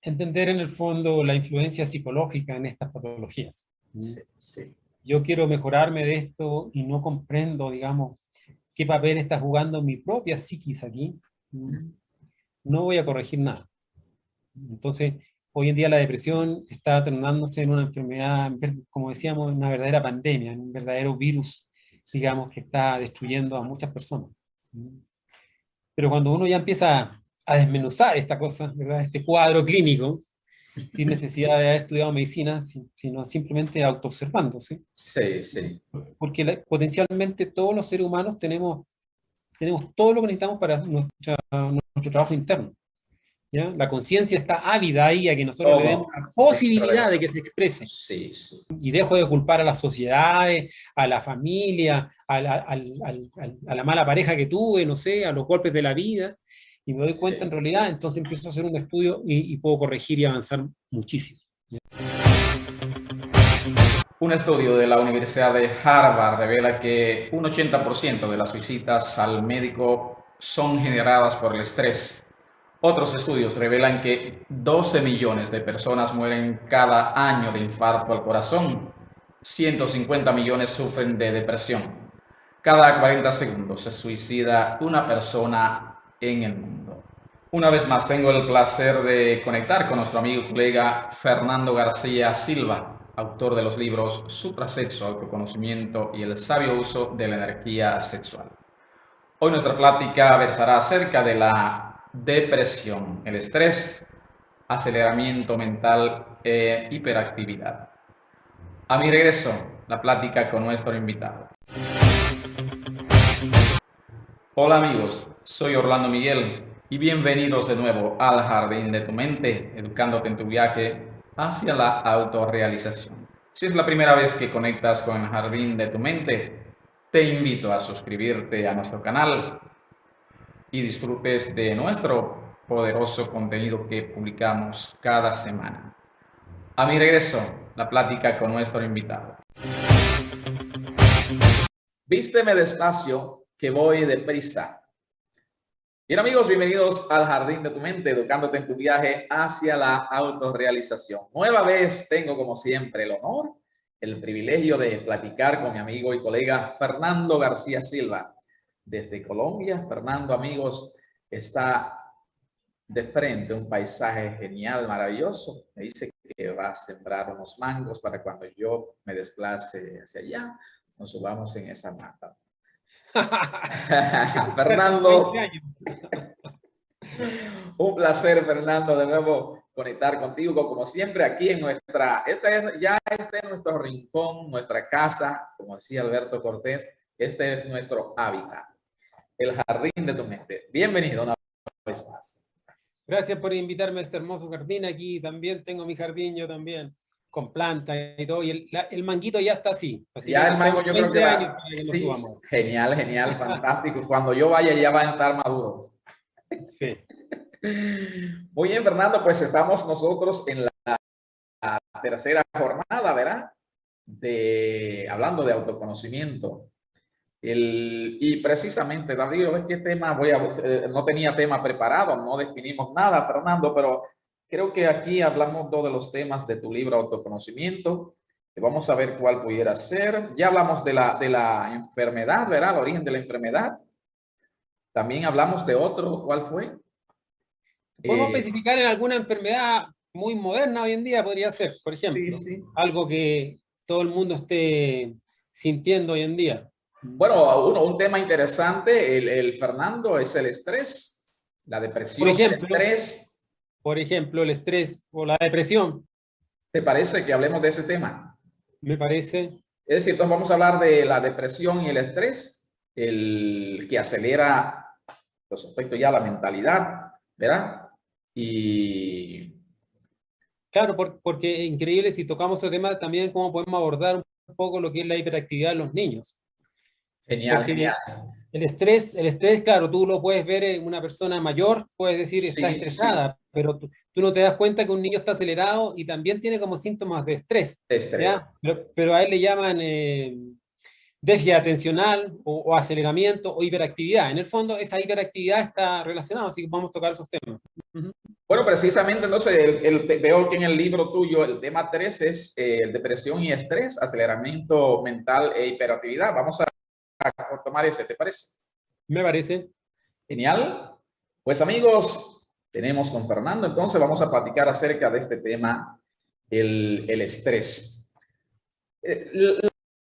entender en el fondo la influencia psicológica en estas patologías. Sí, sí. Yo quiero mejorarme de esto y no comprendo, digamos, qué papel está jugando mi propia psiquis aquí. No voy a corregir nada. Entonces, hoy en día la depresión está tornándose en una enfermedad, como decíamos, una verdadera pandemia, un verdadero virus, Sí. digamos, que está destruyendo a muchas personas. Pero cuando uno ya empieza a desmenuzar esta cosa, ¿verdad? Este cuadro clínico, sin necesidad de haber estudiado medicina, sino simplemente autoobservándose, Sí, sí. porque potencialmente todos los seres humanos tenemos todo lo que necesitamos para nuestro trabajo interno. ¿Ya? La conciencia está ávida ahí a que nosotros le demos Todo la dentro de posibilidad de que nosotros. se exprese. Sí, sí. Y dejo de culpar a las sociedades, a la familia, a la mala pareja que tuve, no sé, a los golpes de la vida, y me doy cuenta en Sí. realidad, entonces empiezo a hacer un estudio y puedo corregir y avanzar muchísimo. Un estudio de la Universidad de Harvard revela que un 80% de las visitas al médico son generadas por el estrés. Otros estudios revelan que 12 millones de personas mueren cada año de infarto al corazón. 150 millones sufren de depresión. Cada 40 segundos se suicida una persona en el mundo. Una vez más tengo el placer de conectar con nuestro amigo y colega Fernando García Silva, autor de los libros Suprasexo, Autoconocimiento y el sabio uso de la energía sexual. Hoy nuestra plática versará acerca de la depresión, el estrés, aceleramiento mental e hiperactividad. A mi regreso, la plática con nuestro invitado. Hola amigos, soy Orlando Miguel y bienvenidos de nuevo al Jardín de tu Mente, educándote en tu viaje hacia la autorrealización. Si es la primera vez que conectas con el Jardín de tu Mente, te invito a suscribirte a nuestro canal y disfrutes de nuestro poderoso contenido que publicamos cada semana. A mi regreso, la plática con nuestro invitado. Vísteme despacio, que voy deprisa. Bien amigos, bienvenidos al Jardín de tu Mente, educándote en tu viaje hacia la autorrealización. Nueva vez tengo como siempre el honor, el privilegio de platicar con mi amigo y colega Fernando García Silva. Desde Colombia, Fernando, amigos, está de frente un paisaje genial, maravilloso. Me dice que va a sembrar unos mangos para cuando yo me desplace hacia allá, nos subamos en esa mata. Fernando, un placer, Fernando, de nuevo conectar contigo, como siempre, aquí en nuestra, este es nuestro rincón, nuestra casa, como decía Alberto Cortés, este es nuestro hábitat, el Jardín de tu Mente. Bienvenido una vez más. Gracias por invitarme a este hermoso jardín. Aquí también tengo mi jardín, yo también, con plantas y todo. Y el manguito ya está así. Así Ya que el mango yo creo que 20 años va, para que lo sí, subamos. genial, genial, fantástico. Cuando yo vaya ya van a estar maduros. Sí. Muy bien, Fernando, pues estamos nosotros en la tercera jornada, ¿verdad? Hablando de autoconocimiento. Y precisamente, David, ¿ves qué tema no tenía tema preparado, no definimos nada, Fernando, pero creo que aquí hablamos de los temas de tu libro Autoconocimiento. Vamos a ver cuál pudiera ser. Ya hablamos de la enfermedad, ¿verdad? El origen de la enfermedad. También hablamos de otro, ¿cuál fue? Podemos especificar en alguna enfermedad muy moderna hoy en día, podría ser, por ejemplo, Sí, sí. algo que todo el mundo esté sintiendo hoy en día. Bueno, un tema interesante, el Fernando, es el estrés, la depresión, el estrés. Por ejemplo, el estrés o la depresión, ¿Te parece que hablemos de ese tema? me parece. Es decir, entonces vamos a hablar de la depresión y el estrés, el que acelera los aspectos ya la mentalidad, ¿verdad? Y Claro, porque es increíble si tocamos ese tema también cómo podemos abordar un poco lo que es la hiperactividad de los niños. genial, Porque genial. el estrés, claro, tú lo puedes ver en una persona mayor, puedes decir está Sí, sí, estresada, pero tú no te das cuenta que un niño está acelerado y también tiene como síntomas de estrés, estrés. ¿ya? Pero a él le llaman déficit atencional o aceleramiento o hiperactividad. En el fondo, esa hiperactividad está relacionada, así que vamos a tocar esos temas. Bueno, precisamente entonces veo que en el libro tuyo el tema 3 es depresión y estrés, aceleramiento mental e hiperactividad. Vamos a tomar ese, ¿te parece? Me parece. Genial. Pues amigos, tenemos con Fernando, entonces vamos a platicar acerca de este tema, el estrés.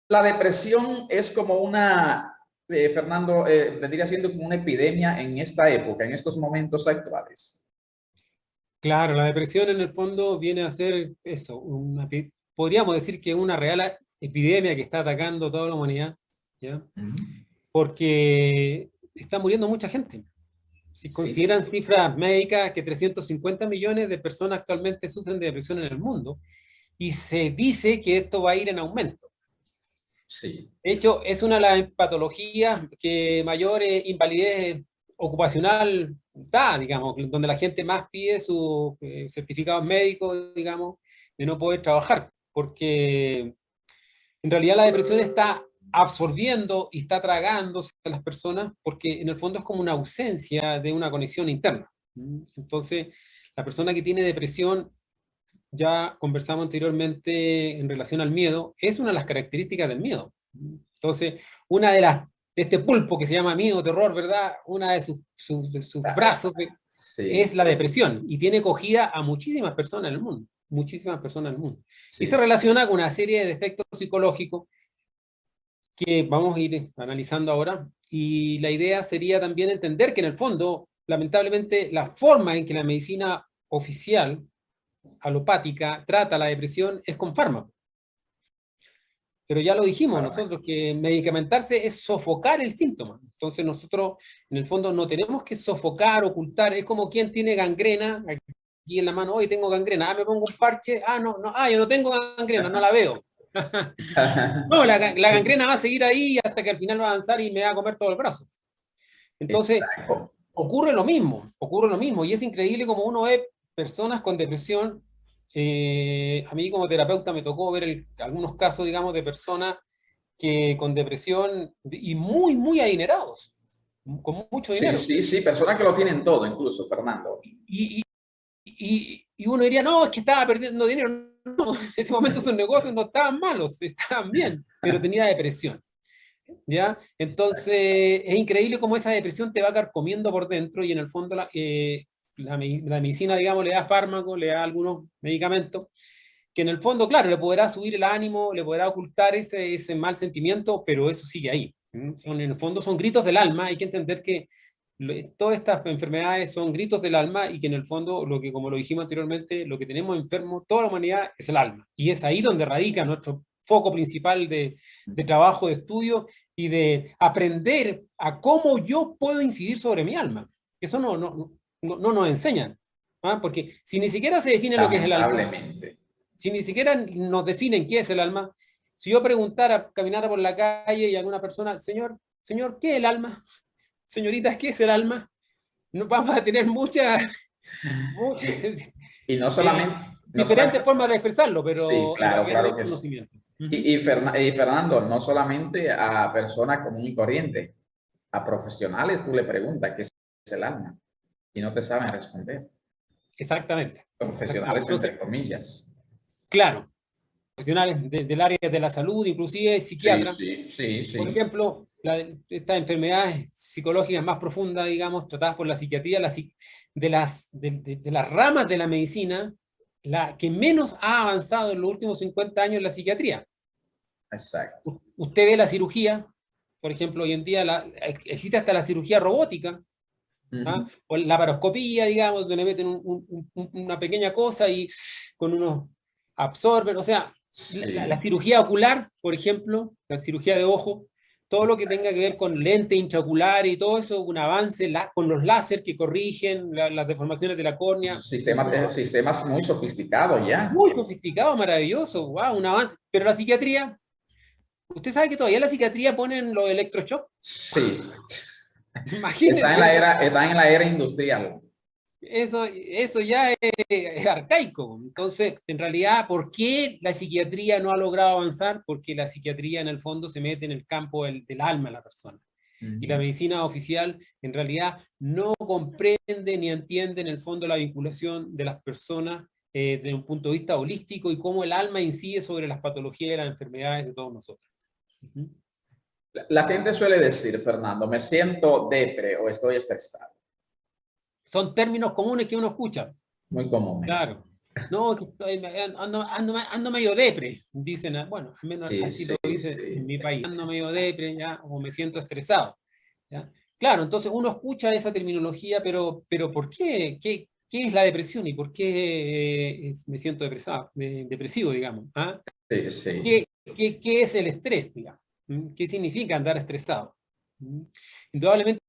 La depresión es como una, Fernando, vendría siendo como una epidemia en esta época, en estos momentos actuales. Claro, la depresión en el fondo viene a ser eso, podríamos decir que una real epidemia que está atacando a toda la humanidad, ¿ya? Porque está muriendo mucha gente. Si Sí, consideran cifras médicas que 350 millones de personas actualmente sufren de depresión en el mundo, y se dice que esto va a ir en aumento. sí. De hecho, es una de las patologías que mayor invalidez ocupacional da, digamos, donde la gente más pide sus certificados médicos, digamos, de no poder trabajar, porque en realidad la depresión está absorbiendo y está tragándose a las personas, porque en el fondo es como una ausencia de una conexión interna. Entonces, la persona que tiene depresión, ya conversamos anteriormente en relación al miedo, es una de las características del miedo. Entonces, una de este pulpo que se llama miedo, terror, ¿verdad? Una de sus brazos es Sí, la depresión, y tiene cogida a muchísimas personas en el mundo, muchísimas personas en el mundo. Y sí, se sí. relaciona con una serie de defectos psicológicos que vamos a ir analizando ahora. Y la idea sería también entender que en el fondo, lamentablemente, la forma en que la medicina oficial alopática trata la depresión es con fármacos. Pero ya lo dijimos nosotros, que medicamentarse es sofocar el síntoma. Entonces nosotros, en el fondo, no tenemos que sofocar, ocultar. Es como quien tiene gangrena, aquí en la mano, hoy tengo gangrena, me pongo un parche, no, no, yo no tengo gangrena, no la veo. No, la gangrena va a seguir ahí hasta que al final va a avanzar y me va a comer todo el brazo. Entonces, Exacto. ocurre lo mismo, y es increíble como uno ve personas con depresión. A mí como terapeuta me tocó ver algunos casos, digamos, de personas que con depresión y muy, muy adinerados, con mucho Sí, dinero. sí, sí, personas que lo tienen todo, incluso, Fernando. Y, y uno diría, no, es que estaba perdiendo dinero. No, en ese momento sus negocios no estaban malos, estaban bien, pero tenía depresión. ¿Ya? Entonces, es increíble cómo esa depresión te va carcomiendo por dentro, y en el fondo la medicina, digamos, le da fármacos, le da algunos medicamentos, que en el fondo, claro, le podrá subir el ánimo, le podrá ocultar ese mal sentimiento, pero eso sigue ahí. En el fondo son gritos del alma. Hay que entender que todas estas enfermedades son gritos del alma, y que en el fondo, como lo dijimos anteriormente, lo que tenemos enfermo, toda la humanidad, es el alma. Y es ahí donde radica nuestro foco principal de trabajo, de estudio y de aprender a cómo yo puedo incidir sobre mi alma. Eso no nos enseñan. Porque si ni siquiera se define lo que es el alma, Lamentablemente. si ni siquiera nos definen qué es el alma, si yo preguntara, caminara por la calle y alguna persona, señor, ¿qué es el alma? Señoritas, ¿qué es el alma? No vamos a tener muchas Y, y no eh, solamente, no diferentes solamente, formas de expresarlo, sí, pero en claro, realidad no claro hay que sí. conocimiento. Y Fernando, no solamente a personas común y corriente, a profesionales tú le preguntas qué es el alma y no te saben responder. Exactamente, exactamente. Profesionales Entonces, entre comillas. claro, profesionales del área de la salud, inclusive Sí, psiquiatras, sí, sí, por sí. ejemplo, estas enfermedades psicológicas más profundas, digamos, tratadas por la psiquiatría, de las ramas de la medicina, la que menos ha avanzado en los últimos 50 años es la psiquiatría. Exacto. Usted ve la cirugía, por ejemplo, hoy en día existe hasta la cirugía robótica, Ujú. o la laparoscopía, digamos, donde le meten una pequeña cosa y con unos absorben. O sea, la Sí, cirugía ocular, por ejemplo, la cirugía de ojo, todo lo que tenga que ver con lente intraocular y todo eso, un avance con los láser que corrigen las deformaciones de la córnea, sistemas muy sofisticados ya. muy sofisticado, maravilloso, wow, un avance. Pero la psiquiatría, usted sabe que todavía la psiquiatría ponen los electroshock. Sí. Imagínense eso. Está en la era industrial. Eso ya es arcaico. Entonces, en realidad, ¿por qué la psiquiatría no ha logrado avanzar? Porque la psiquiatría en el fondo se mete en el campo del alma de la persona. Y la medicina oficial en realidad no comprende ni entiende en el fondo la vinculación de las personas desde un punto de vista holístico y cómo el alma incide sobre las patologías y las enfermedades de todos nosotros. La gente suele decir, Fernando, me siento depre o estoy estresado. Son términos comunes que uno escucha. Muy comunes. Claro. No, que ando medio depre, dicen, bueno, al menos Sí, así sí, lo dicen sí. en mi país, ando medio depre, ¿ya? O me siento estresado, ¿ya? Claro, entonces uno escucha esa terminología, pero ¿por qué? ¿Qué es la depresión y por qué me siento depresivo, digamos? ¿Ah? Sí, sí. ¿Qué es el estrés, digamos? ¿Qué significa andar estresado? Indudablemente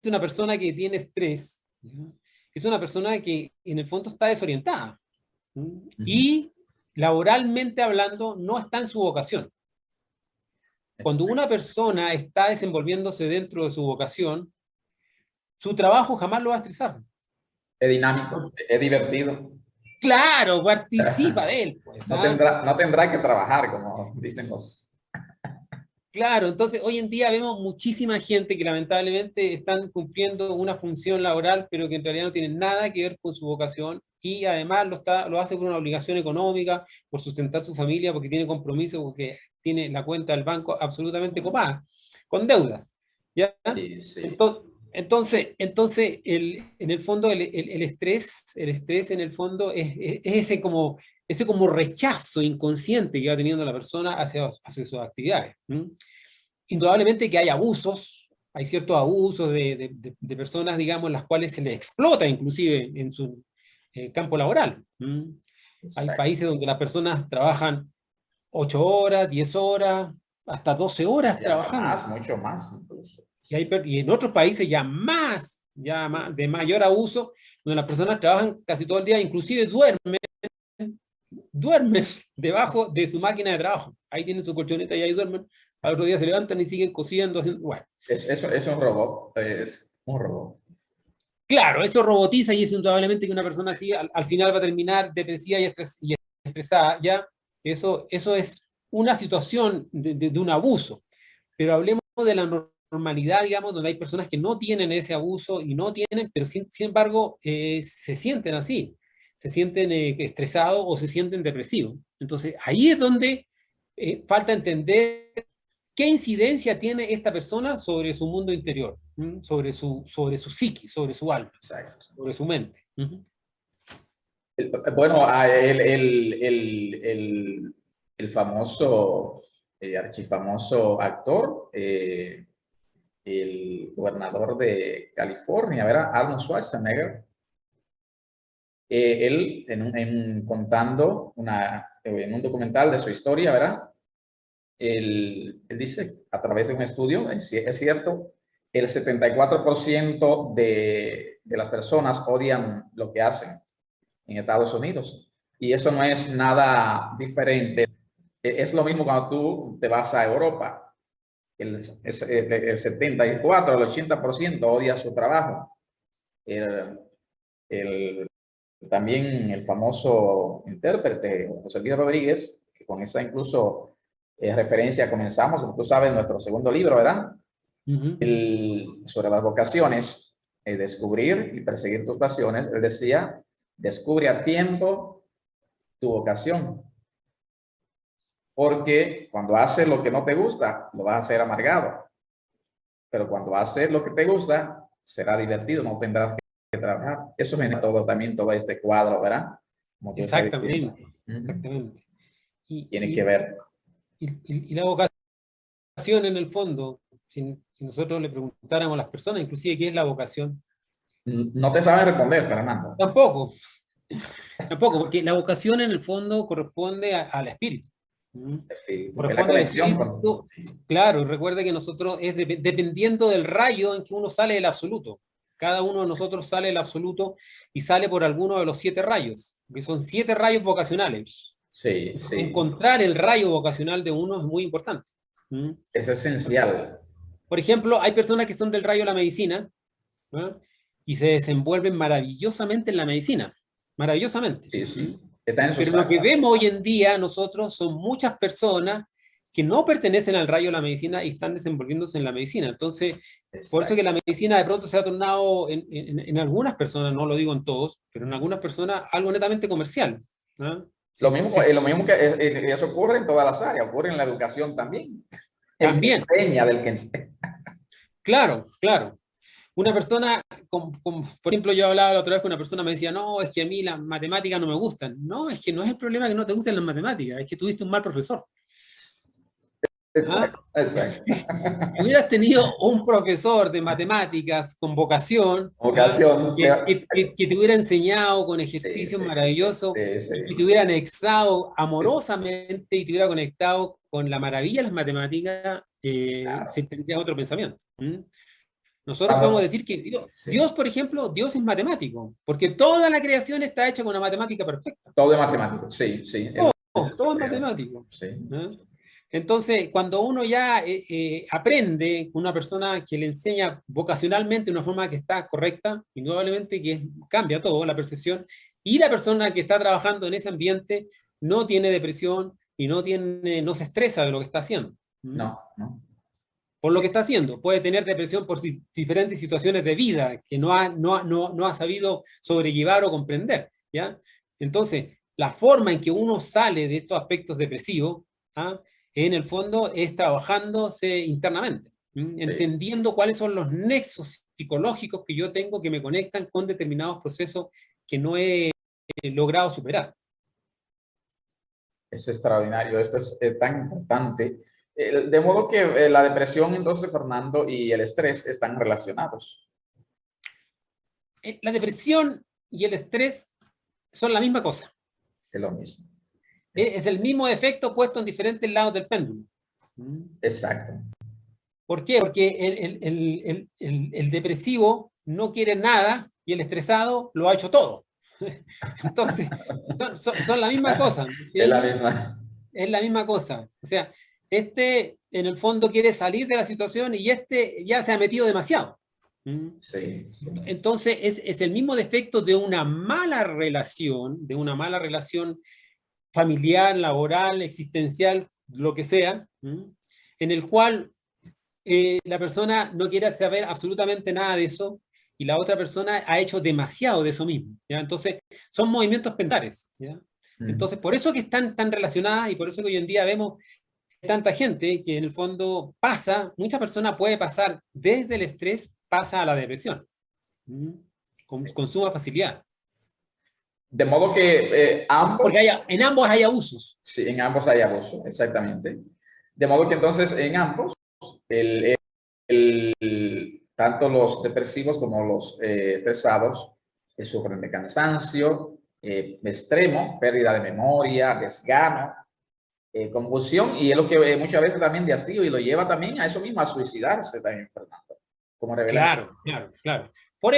una persona que tiene estrés, ¿ya? Es una persona que en el fondo está desorientada y laboralmente hablando no está en su vocación. Cuando una persona está desenvolviéndose dentro de su vocación, su trabajo jamás lo va a estresar. Es dinámico, es divertido. Claro, participa de él. Pues, No tendrá que trabajar, como dicen los... Claro, entonces hoy en día vemos muchísima gente que lamentablemente están cumpliendo una función laboral, pero que en realidad no tienen nada que ver con su vocación y además lo hace por una obligación económica, por sustentar su familia, porque tiene compromiso, porque tiene la cuenta del banco absolutamente copada, con deudas. ¿Ya? Sí, sí. Entonces en el fondo el estrés en el fondo es ese como rechazo inconsciente que va teniendo la persona hacia sus actividades. Indudablemente que hay abusos, hay ciertos abusos de personas, digamos, las cuales se les explota inclusive en su campo laboral. Hay países donde las personas trabajan 8 horas, 10 horas, hasta 12 horas trabajando. Más, mucho más incluso. Y en otros países ya más de mayor abuso, donde las personas trabajan casi todo el día, inclusive duermen debajo de su máquina de trabajo. Ahí tienen su colchoneta y ahí duermen. Al otro día se levantan y siguen cosiendo, haciendo, bueno. Es un robot, es un robot. Claro, eso robotiza y es indudablemente que una persona así al final va a terminar depresiva y estresada. Ya, eso es una situación de un abuso. Pero hablemos de la normalidad, digamos, donde hay personas que no tienen ese abuso y no tienen, pero sin embargo se sienten así, se sienten estresados o se sienten depresivos. Entonces ahí es donde falta entender qué incidencia tiene esta persona sobre su mundo interior, sobre su psiqui, sobre su alma, Exacto. sobre su mente. Bueno, el famoso, archifamoso actor, el gobernador de California, ¿verdad? Arnold Schwarzenegger, él contando en un documental de su historia, ¿verdad? Él dice, a través de un estudio, es cierto, el 74% de las personas odian lo que hacen en Estados Unidos. Y eso no es nada diferente. Es lo mismo cuando tú te vas a Europa. El 74, el 80% odia su trabajo. También el famoso intérprete José Luis Rodríguez, que con esa incluso referencia comenzamos, como tú sabes, nuestro segundo libro, ¿verdad? Sobre las vocaciones, descubrir y perseguir tus pasiones. Él decía, descubre a tiempo tu vocación. Porque cuando haces lo que no te gusta, lo vas a hacer amargado. Pero cuando haces lo que te gusta, será divertido, no tendrás que trabajar. Eso genera todo este cuadro, ¿verdad? Como tú estás diciendo. Exactamente. Tiene que ver. Y la vocación en el fondo, si nosotros le preguntáramos a las personas, inclusive, ¿qué es la vocación? No te saben responder, Fernando. Tampoco, porque la vocación en el fondo corresponde al espíritu. Corresponde al espíritu. Claro, recuerde que nosotros es dependiendo del rayo en que uno sale del absoluto. Cada uno de nosotros sale del absoluto y sale por alguno de los 7 rayos, que son 7 rayos vocacionales. Sí, sí. Encontrar el rayo vocacional de uno es muy importante. Es esencial. Por ejemplo, hay personas que son del rayo de la medicina, ¿no? Y se desenvuelven maravillosamente en la medicina. Maravillosamente. Sí, sí. Está en Pero lo que vemos hoy en día nosotros son muchas personas que no pertenecen al rayo de la medicina y están desenvolviéndose en la medicina. Entonces, por eso que la Exacto. medicina de pronto se ha tornado en algunas personas, no lo digo en todos, pero en algunas personas algo netamente comercial, ¿no? Lo mismo que eso ocurre en todas las áreas, ocurre en la educación también. El que También, enseña del que enseña. claro, claro. Una persona, por ejemplo, yo hablaba la otra vez con una persona, me decía, no, es que a mí las matemáticas no me gustan. No, es que no es el problema que no te gusten las matemáticas, es que tuviste un mal profesor. ¿Ah? Exacto, exacto. Si hubieras tenido un profesor de matemáticas con vocación, ¿ah? Vocación. Que te hubiera enseñado con Sí, ejercicios sí, maravillosos sí, y que sí. te hubiera anexado amorosamente y te hubiera conectado con la maravilla de las matemáticas, se Claro. tendría otro pensamiento. ¿Mm? Nosotros podemos Cuando, decir que sí, Dios, por ejemplo, Dios es matemático, porque toda la creación está hecha con una matemática perfecta. todo es matemático, sí, sí. Todo es matemático. Sí, ¿Eh? Entonces, cuando uno ya aprende, una persona que le enseña vocacionalmente de una forma que está correcta, indudablemente que cambia todo, la percepción, y la persona que está trabajando en ese ambiente no tiene depresión y no se estresa de lo que está haciendo. ¿Mm? no, no. Por lo que está haciendo. Puede tener depresión por diferentes situaciones de vida que no ha sabido sobrellevar o comprender. ¿Ya? Entonces, la forma en que uno sale de estos aspectos depresivos, ¿ah? En el fondo, es trabajándose internamente, Sí. entendiendo cuáles son los nexos psicológicos que yo tengo que me conectan con determinados procesos que no he logrado superar. Es extraordinario, esto es tan importante. De modo que la depresión, entonces, Fernando, y el estrés están relacionados. La depresión y el estrés son la misma cosa. Es lo mismo. Es el mismo efecto puesto en diferentes lados del péndulo. Exacto. ¿Por qué? Porque el depresivo no quiere nada y el estresado lo ha hecho todo. Entonces, son la misma cosa, Es la ¿entiendes? misma. Es la misma cosa. O sea, este en el fondo quiere salir de la situación y este ya se ha metido demasiado. Sí, sí. Entonces, es el mismo defecto de una mala relación familiar, laboral, existencial, lo que sea, en el cual la persona no quiere saber absolutamente nada de eso y la otra persona ha hecho demasiado de eso mismo. ¿Ya? Entonces, son movimientos pendulares. ¿Ya? Mm. Entonces, por eso que están tan relacionadas y por eso que hoy en día vemos tanta gente que en el fondo mucha persona puede pasar desde el estrés, pasa a la depresión, con suma facilidad. De modo que Porque ambos, en ambos hay abusos. sí, en ambos hay abuso, exactamente. De modo que entonces en ambos, el, tanto los depresivos como los estresados sufren de cansancio extremo, pérdida de memoria, desgano, confusión, y es lo que muchas veces también de hastío, y lo lleva también a eso mismo, a suicidarse también, Fernando, como revelan. Claro, claro, claro. Por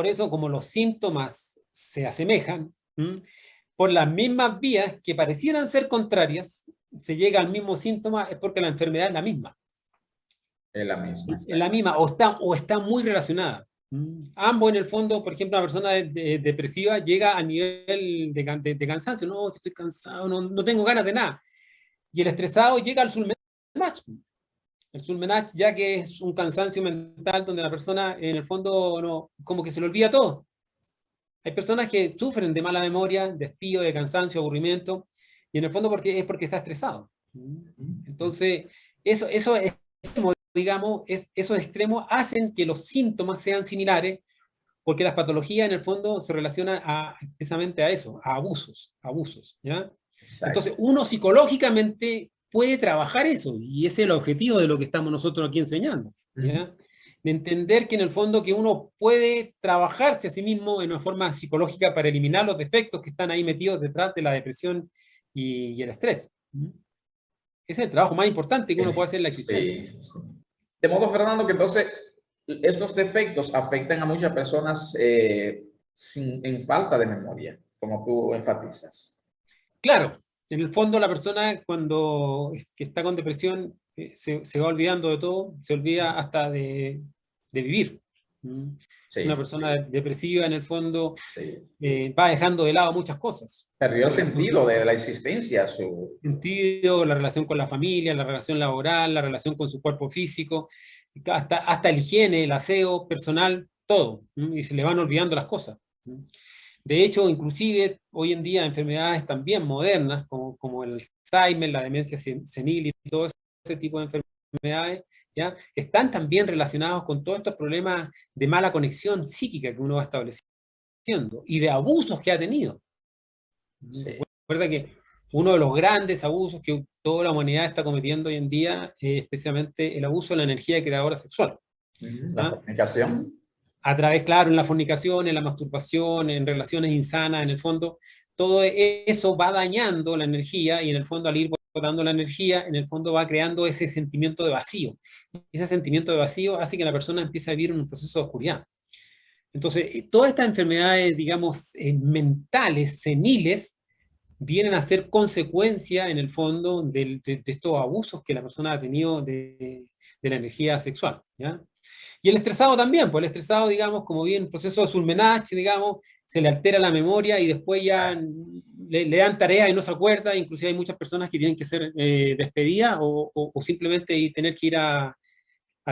eso como los síntomas se asemejan, por las mismas vías que parecieran ser contrarias, se llega al mismo síntoma, es porque la enfermedad es la misma. Es la misma, Es la misma, o está muy relacionada. Ambos en el fondo, por ejemplo, una persona depresiva llega a nivel de cansancio, no, estoy cansado, no tengo ganas de nada. Y el estresado llega al Sulmenach. El Sulmenach, ya que es un cansancio mental donde la persona en el fondo como que se le olvida todo. Hay personas que sufren de mala memoria, de hastío, de cansancio, aburrimiento, y en el fondo es porque está estresado. Entonces, eso es, digamos, esos extremos hacen que los síntomas sean similares, porque las patologías en el fondo se relacionan precisamente a eso, a abusos, ¿ya? Entonces, exacto. uno psicológicamente puede trabajar eso, y ese es el objetivo de lo que estamos nosotros aquí enseñando, ¿ya? De entender que en el fondo que uno puede trabajarse a sí mismo en una forma psicológica para eliminar los defectos que están ahí metidos detrás de la depresión y el estrés. Ese es el trabajo más importante que uno puede hacer en la existencia. Sí, sí. De modo, Fernando, que entonces estos defectos afectan a muchas personas en falta de memoria, como tú enfatizas. Claro, en el fondo la persona cuando que está con depresión se va olvidando de todo, se olvida hasta de vivir. Sí, Una persona depresiva, en el fondo, sí. va dejando de lado muchas cosas. Perdió el sentido de la existencia. Sentido, la relación con la familia, la relación laboral, la relación con su cuerpo físico, hasta el higiene, el aseo personal, todo. Y se le van olvidando las cosas. De hecho, inclusive hoy en día enfermedades también modernas, como el Alzheimer, la demencia senil y todo ese tipo de enfermedades, ¿ya? Están también relacionados con todos estos problemas de mala conexión psíquica que uno va estableciendo y de abusos que ha tenido. Sí. Recuerda que uno de los grandes abusos que toda la humanidad está cometiendo hoy en día es especialmente el abuso de la energía creadora sexual. La comunicación. A través, claro, en la fornicación, en la masturbación, en relaciones insanas, en el fondo, todo eso va dañando la energía y en el fondo al ir botando la energía, en el fondo va creando ese sentimiento de vacío. Ese sentimiento de vacío hace que la persona empiece a vivir en un proceso de oscuridad. Entonces, todas estas enfermedades, digamos, mentales, seniles, vienen a ser consecuencia, en el fondo, de estos abusos que la persona ha tenido de la energía sexual, ¿ya? Y el estresado también, pues el estresado, digamos, como bien proceso de Sulmenach, digamos, se le altera la memoria y después ya le dan tareas y no se acuerda, inclusive hay muchas personas que tienen que ser despedidas o simplemente tener que ir a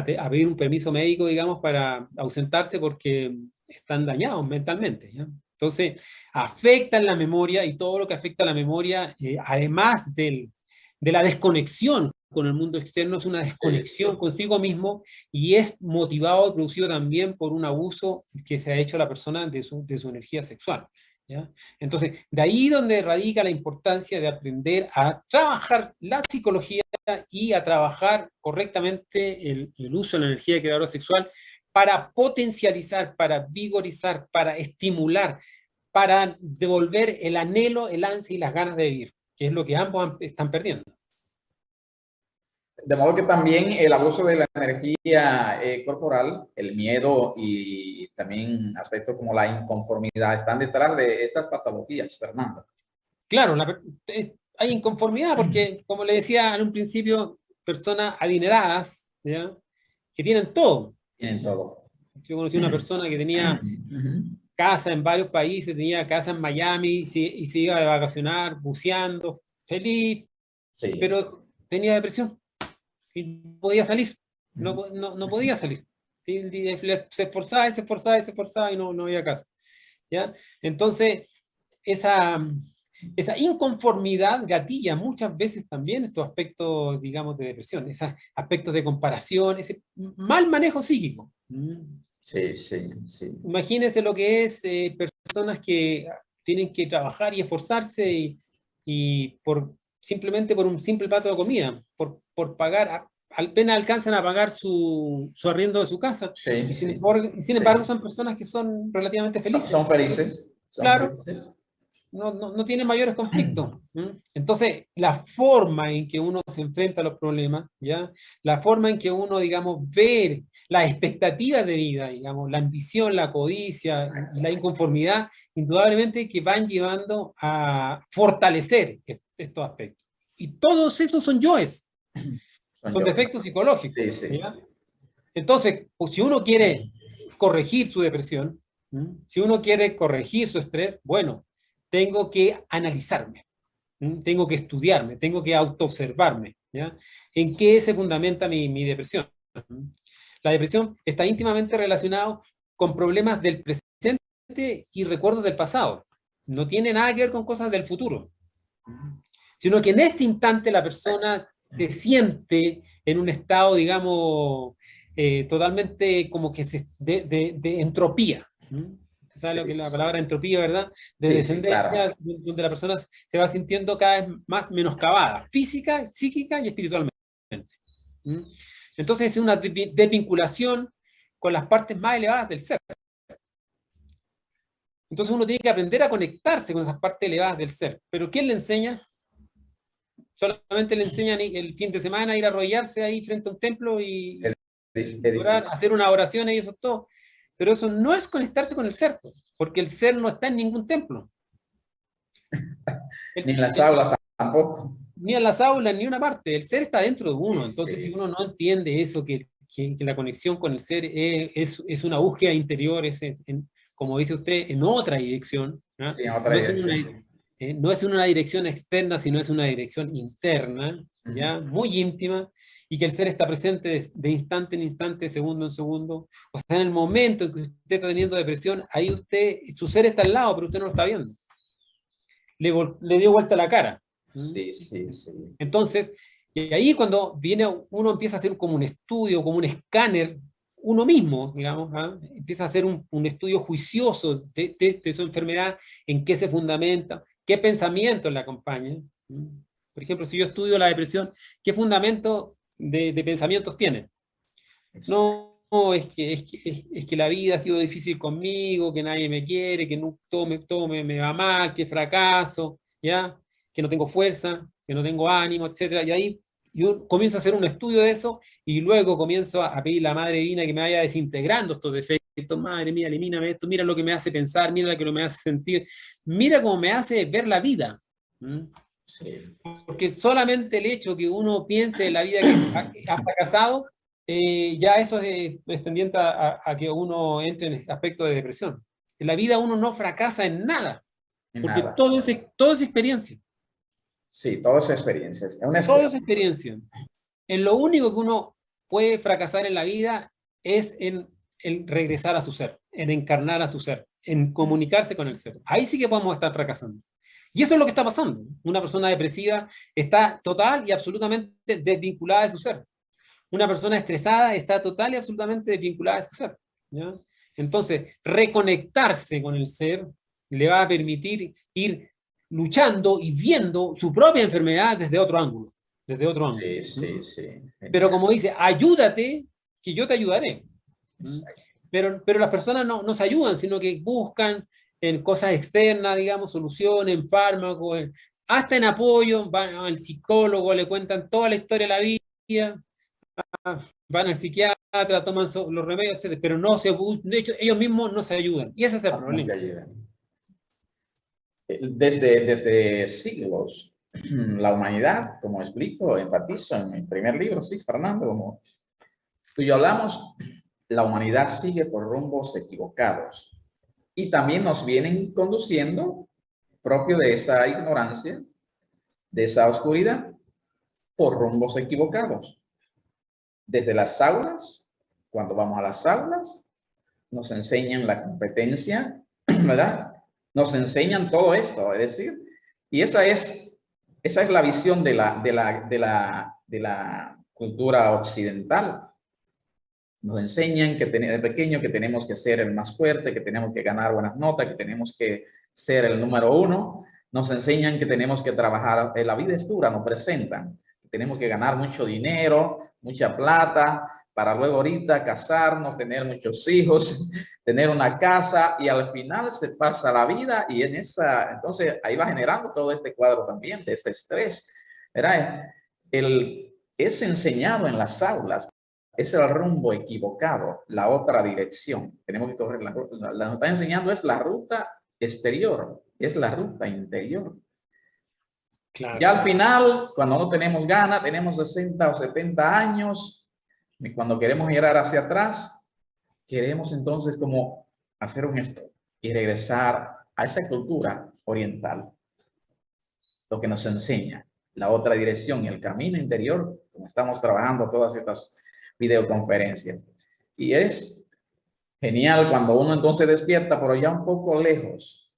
pedir un permiso médico, digamos, para ausentarse porque están dañados mentalmente, ¿ya? Entonces, afectan la memoria y todo lo que afecta a la memoria, además de la desconexión con el mundo externo, es una desconexión consigo mismo y es motivado y producido también por un abuso que se ha hecho a la persona de su energía sexual, ¿ya? Entonces, de ahí donde radica la importancia de aprender a trabajar la psicología y a trabajar correctamente el uso de la energía creadora sexual para potencializar, para vigorizar, para estimular, para devolver el anhelo, el ansia y las ganas de vivir, que es lo que ambos están perdiendo. De modo que también el abuso de la energía corporal, el miedo y también aspectos como la inconformidad están detrás de estas patologías, Fernando. Claro, hay inconformidad porque, como le decía en un principio, personas adineradas, ¿ya? Que tienen todo. Tienen todo. Yo conocí una persona que tenía casa en varios países, tenía casa en Miami y se iba de vacacionar, buceando, feliz, Sí. pero tenía depresión y no podía salir, no podía salir. Se esforzaba y se esforzaba y se esforzaba y no había casa, ¿ya? Entonces, esa inconformidad gatilla muchas veces también estos aspectos, digamos, de depresión, esos aspectos de comparación, ese mal manejo psíquico. Sí, sí, sí. Imagínense lo que es personas que tienen que trabajar y esforzarse y simplemente por un simple plato de comida, por pagar, apenas alcanzan a pagar su arriendo de su casa. Sí, Y sin, sí, sin embargo son personas que son relativamente felices. Son felices. Son Claro, felices. no tiene mayores conflictos. Entonces, la forma en que uno se enfrenta a los problemas, ¿ya? La forma en que uno, digamos, ve las expectativas de vida, digamos, la ambición, la codicia y la inconformidad, indudablemente que van llevando a fortalecer estos aspectos. Y todos esos son yoes, son defectos psicológicos. Sí, sí, ¿ya? sí. Entonces, pues, si uno quiere corregir su depresión, si uno quiere corregir su estrés, bueno, tengo que analizarme, tengo que estudiarme, tengo que autoobservarme, ¿ya? ¿En qué se fundamenta mi depresión? La depresión está íntimamente relacionada con problemas del presente y recuerdos del pasado. No tiene nada que ver con cosas del futuro, sino que en este instante la persona se siente en un estado, digamos, totalmente como que de entropía. ¿Sabe lo que es la palabra entropía, verdad? De descendencia, claro, donde la persona se va sintiendo cada vez más menoscabada, física, psíquica y espiritualmente. Entonces es una desvinculación con las partes más elevadas del ser. Entonces uno tiene que aprender a conectarse con esas partes elevadas del ser. ¿Pero quién le enseña? Solamente le enseñan el fin de semana a ir a arrodillarse ahí frente a un templo y orar, hacer una oración y eso es todo. Pero eso no es conectarse con el ser, porque el ser no está en ningún templo. Ni en las aulas tampoco. Ni en las aulas, ni en una parte. El ser está dentro de uno. Entonces, si uno no entiende eso, que que la conexión con el ser es una búsqueda interior, como dice usted, en otra dirección, ¿ah? Sí, en otra No es en dirección. no es en una dirección externa, sino es una dirección interna, Ujú. ¿ya? Muy íntima, y que el ser está presente de instante en instante, de segundo en segundo. O sea, en el momento en que usted está teniendo depresión, ahí su ser está al lado, pero usted no lo está viendo. Le dio vuelta la cara. ¿Mm? Sí, sí, sí. Entonces, y ahí cuando uno empieza a hacer como un estudio, como un escáner, uno mismo, digamos, ¿ah? Empieza a hacer un estudio juicioso de su enfermedad, en qué se fundamenta, qué pensamientos la acompañan. Por ejemplo, si yo estudio la depresión, ¿qué fundamento de pensamientos tiene? No, es que la vida ha sido difícil conmigo, que nadie me quiere, que no, todo me va mal, que fracaso, ¿ya? Que no tengo fuerza, que no tengo ánimo, etcétera. Y ahí yo comienzo a hacer un estudio de eso y luego comienzo a pedir a la Madre Divina que me vaya desintegrando estos defectos. Madre mía, elimíname esto, mira lo que me hace pensar, mira lo que me hace sentir, mira cómo me hace ver la vida. ¿Mm? Sí. Porque solamente el hecho que uno piense en la vida que ha fracasado, ya eso es tendiente a que uno entre en este aspecto de depresión. En la vida uno no fracasa en nada, Y porque nada. todo es experiencia, Sí, todas experiencias. Es una todo escuela. es experiencia. En lo único que uno puede fracasar en la vida es en regresar a su ser, en encarnar a su ser, en comunicarse con el ser. Ahí sí que podemos estar fracasando. Y eso es lo que está pasando. Una persona depresiva está total y absolutamente desvinculada de su ser. Una persona estresada está total y absolutamente desvinculada de su ser. ¿Ya? Entonces, reconectarse con el ser le va a permitir ir luchando y viendo su propia enfermedad desde otro ángulo. Desde otro ángulo. Sí, sí, sí. Pero Genial. como dice, ayúdate, que yo te ayudaré. Exacto. Pero las personas no se ayudan, sino que buscan en cosas externas, digamos, soluciones, en fármacos, hasta en apoyo, van al psicólogo, le cuentan toda la historia de la vida, van al psiquiatra, toman los remedios, etcétera, pero de hecho, ellos mismos no se ayudan. Y ese es el Ah, no se problema. ayudan. Desde siglos, la humanidad, como explico, enfatizo en mi primer libro, sí, Fernando, como tú y yo hablamos, la humanidad sigue por rumbos equivocados y también nos vienen conduciendo, propio de esa ignorancia, de esa oscuridad, por rumbos equivocados. Desde las aulas, cuando vamos a las aulas, nos enseñan la competencia, ¿verdad? Nos enseñan todo esto, es decir, y esa es la visión de la cultura occidental. Nos enseñan que de pequeño que tenemos que ser el más fuerte, que tenemos que ganar buenas notas, que tenemos que ser el número uno. Nos enseñan que tenemos que trabajar, la vida es dura, nos presentan, que tenemos que ganar mucho dinero, mucha plata, para luego ahorita casarnos, tener muchos hijos, tener una casa y al final se pasa la vida y entonces ahí va generando todo este cuadro también de este estrés. ¿Verdad? Es enseñado en las aulas, es el rumbo equivocado, la otra dirección. Tenemos que correr la ruta. La nos está enseñando es la ruta exterior, es la ruta interior. Ya Claro. al final, cuando no tenemos ganas, tenemos 60 o 70 años, y cuando queremos mirar hacia atrás, queremos entonces como hacer un stop y regresar a esa cultura oriental, lo que nos enseña la otra dirección y el camino interior, como estamos trabajando todas estas videoconferencias. Y es genial cuando uno entonces despierta, pero ya un poco lejos,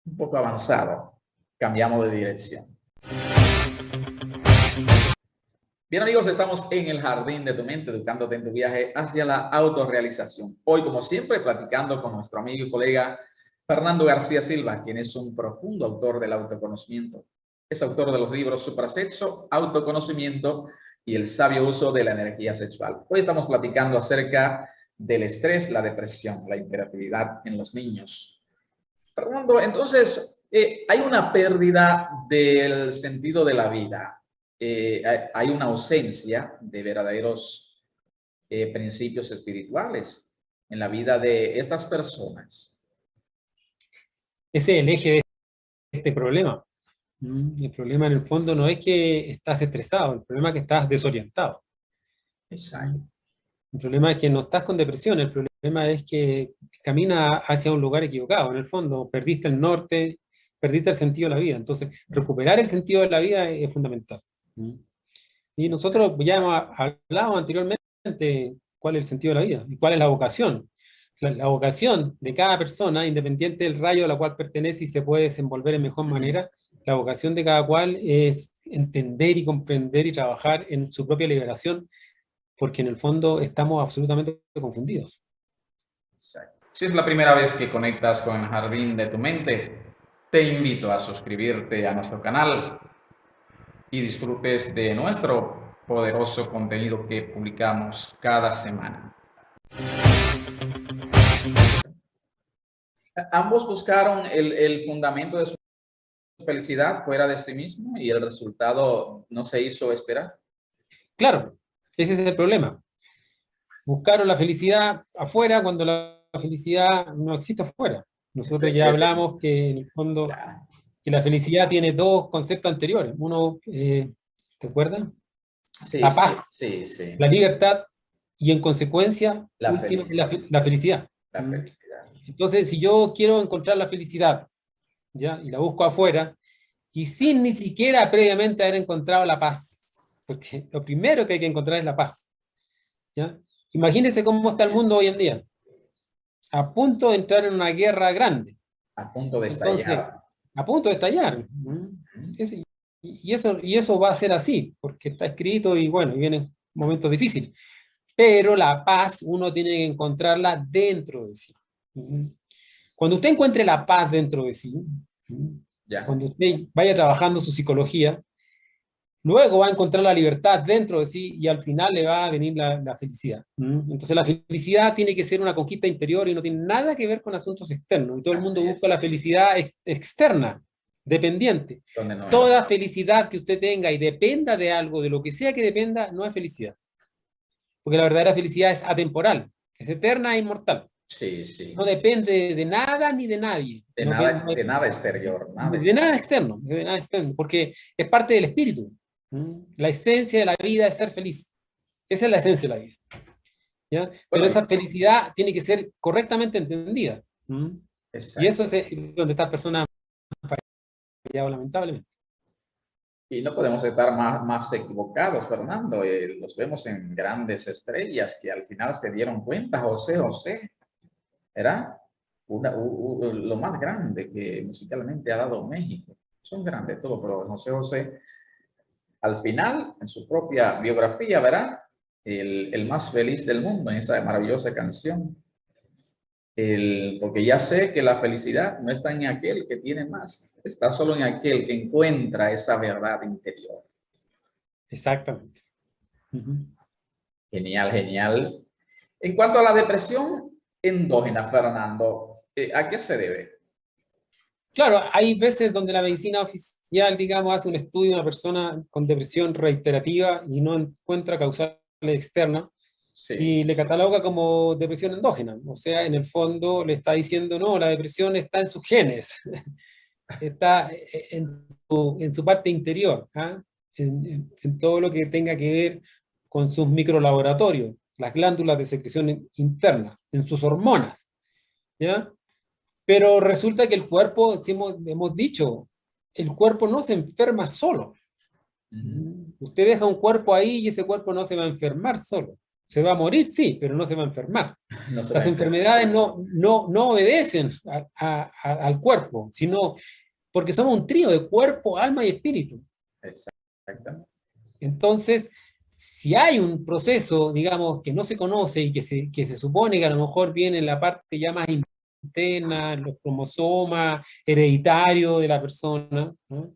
un poco avanzado, cambiamos de dirección. Bien amigos, estamos en el jardín de tu mente, educándote en tu viaje hacia la autorrealización. Hoy, como siempre, platicando con nuestro amigo y colega Fernando García Silva, quien es un profundo autor del autoconocimiento. Es autor de los libros Suprasexo, Autoconocimiento y El sabio uso de la energía sexual. Hoy estamos platicando acerca del estrés, la depresión, la hiperactividad en los niños. Fernando, entonces, hay una pérdida del sentido de la vida. Hay una ausencia de verdaderos principios espirituales en la vida de estas personas. Ese es el eje de este problema. El problema en el fondo no es que estás estresado, el problema es que estás desorientado. Exacto. El problema es que no estás con depresión, el problema es que caminas hacia un lugar equivocado. En el fondo, perdiste el norte, perdiste el sentido de la vida. Entonces, recuperar el sentido de la vida es fundamental. ¿Mm? Y nosotros ya hemos hablado anteriormente cuál es el sentido de la vida y cuál es la vocación. La vocación de cada persona, independiente del rayo a la cual pertenece y se puede desenvolver en mejor manera, la vocación de cada cual es entender y comprender y trabajar en su propia liberación, porque en el fondo estamos absolutamente confundidos. Exacto. Si es la primera vez que conectas con el jardín de tu mente, te invito a suscribirte a nuestro canal y disfrutes de nuestro poderoso contenido que publicamos cada semana. Ambos buscaron el fundamento de su felicidad fuera de sí mismo y el resultado no se hizo esperar. Claro, ese es el problema. Buscaron la felicidad afuera cuando la felicidad no existe afuera. Nosotros ya hablamos que en el fondo que la felicidad tiene dos conceptos anteriores. Uno, ¿te acuerdas? Sí, La sí, paz, sí, sí. la libertad y en consecuencia, La última, felicidad. la felicidad. La felicidad. Entonces, si yo quiero encontrar la felicidad, ¿ya? Y la busco afuera, y sin ni siquiera previamente haber encontrado la paz, porque lo primero que hay que encontrar es la paz, ¿ya? Imagínense cómo está el mundo hoy en día, a punto de entrar en una guerra grande. A punto de Entonces, estallar. a punto de estallar. Y eso va a ser así, porque está escrito y bueno, vienen momentos difíciles. Pero la paz uno tiene que encontrarla dentro de sí. Cuando usted encuentre la paz dentro de sí, Ya. cuando usted vaya trabajando su psicología, luego va a encontrar la libertad dentro de sí y al final le va a venir la felicidad. Entonces la felicidad tiene que ser una conquista interior y no tiene nada que ver con asuntos externos. Y todo el mundo busca la felicidad externa, dependiente. No Toda felicidad que usted tenga y dependa de algo, de lo que sea que dependa, no es felicidad. Porque la verdadera felicidad es atemporal, es eterna e inmortal. Sí, sí. No depende de nada ni de nadie. De No nada, depende de nada exterior. de nada externo, de nada externo, porque es parte del espíritu. La esencia de la vida es ser feliz. Esa es la esencia de la vida. ¿Ya? Pero Bueno, esa felicidad tiene que ser correctamente entendida. Y eso es donde estas personas han fallado, lamentablemente. y no podemos estar más equivocados, Fernando. Los vemos en grandes estrellas que al final se dieron cuenta, José, era lo más grande que musicalmente ha dado México. Son grandes todos, pero José, al final, en su propia biografía, verá el más feliz del mundo en esa maravillosa canción. Porque ya sé que la felicidad no está en aquel que tiene más, está solo en aquel que encuentra esa verdad interior. Exactamente. Genial, genial. En cuanto a la depresión endógena, Fernando, ¿a qué se debe? Claro, hay veces donde la medicina oficial, digamos, hace un estudio de una persona con depresión reiterativa y no encuentra causales externas Sí. y le cataloga como depresión endógena. O sea, en el fondo le está diciendo, no, la depresión está en sus genes, está en su parte interior, ¿ah? En todo lo que tenga que ver con sus microlaboratorios, las glándulas de secreción internas, en sus hormonas, ¿ya? Pero resulta que el cuerpo, si hemos dicho, el cuerpo no se enferma solo. Usted deja un cuerpo ahí y ese cuerpo no se va a enfermar solo. Se va a morir, sí, pero no se va a enfermar. No se Las enferma. enfermedades no obedecen al cuerpo, sino porque somos un trío de cuerpo, alma y espíritu. Exactamente. Entonces, si hay un proceso, digamos, que no se conoce y que se supone que a lo mejor viene en la parte ya más interna, los cromosomas, hereditario de la persona, ¿no?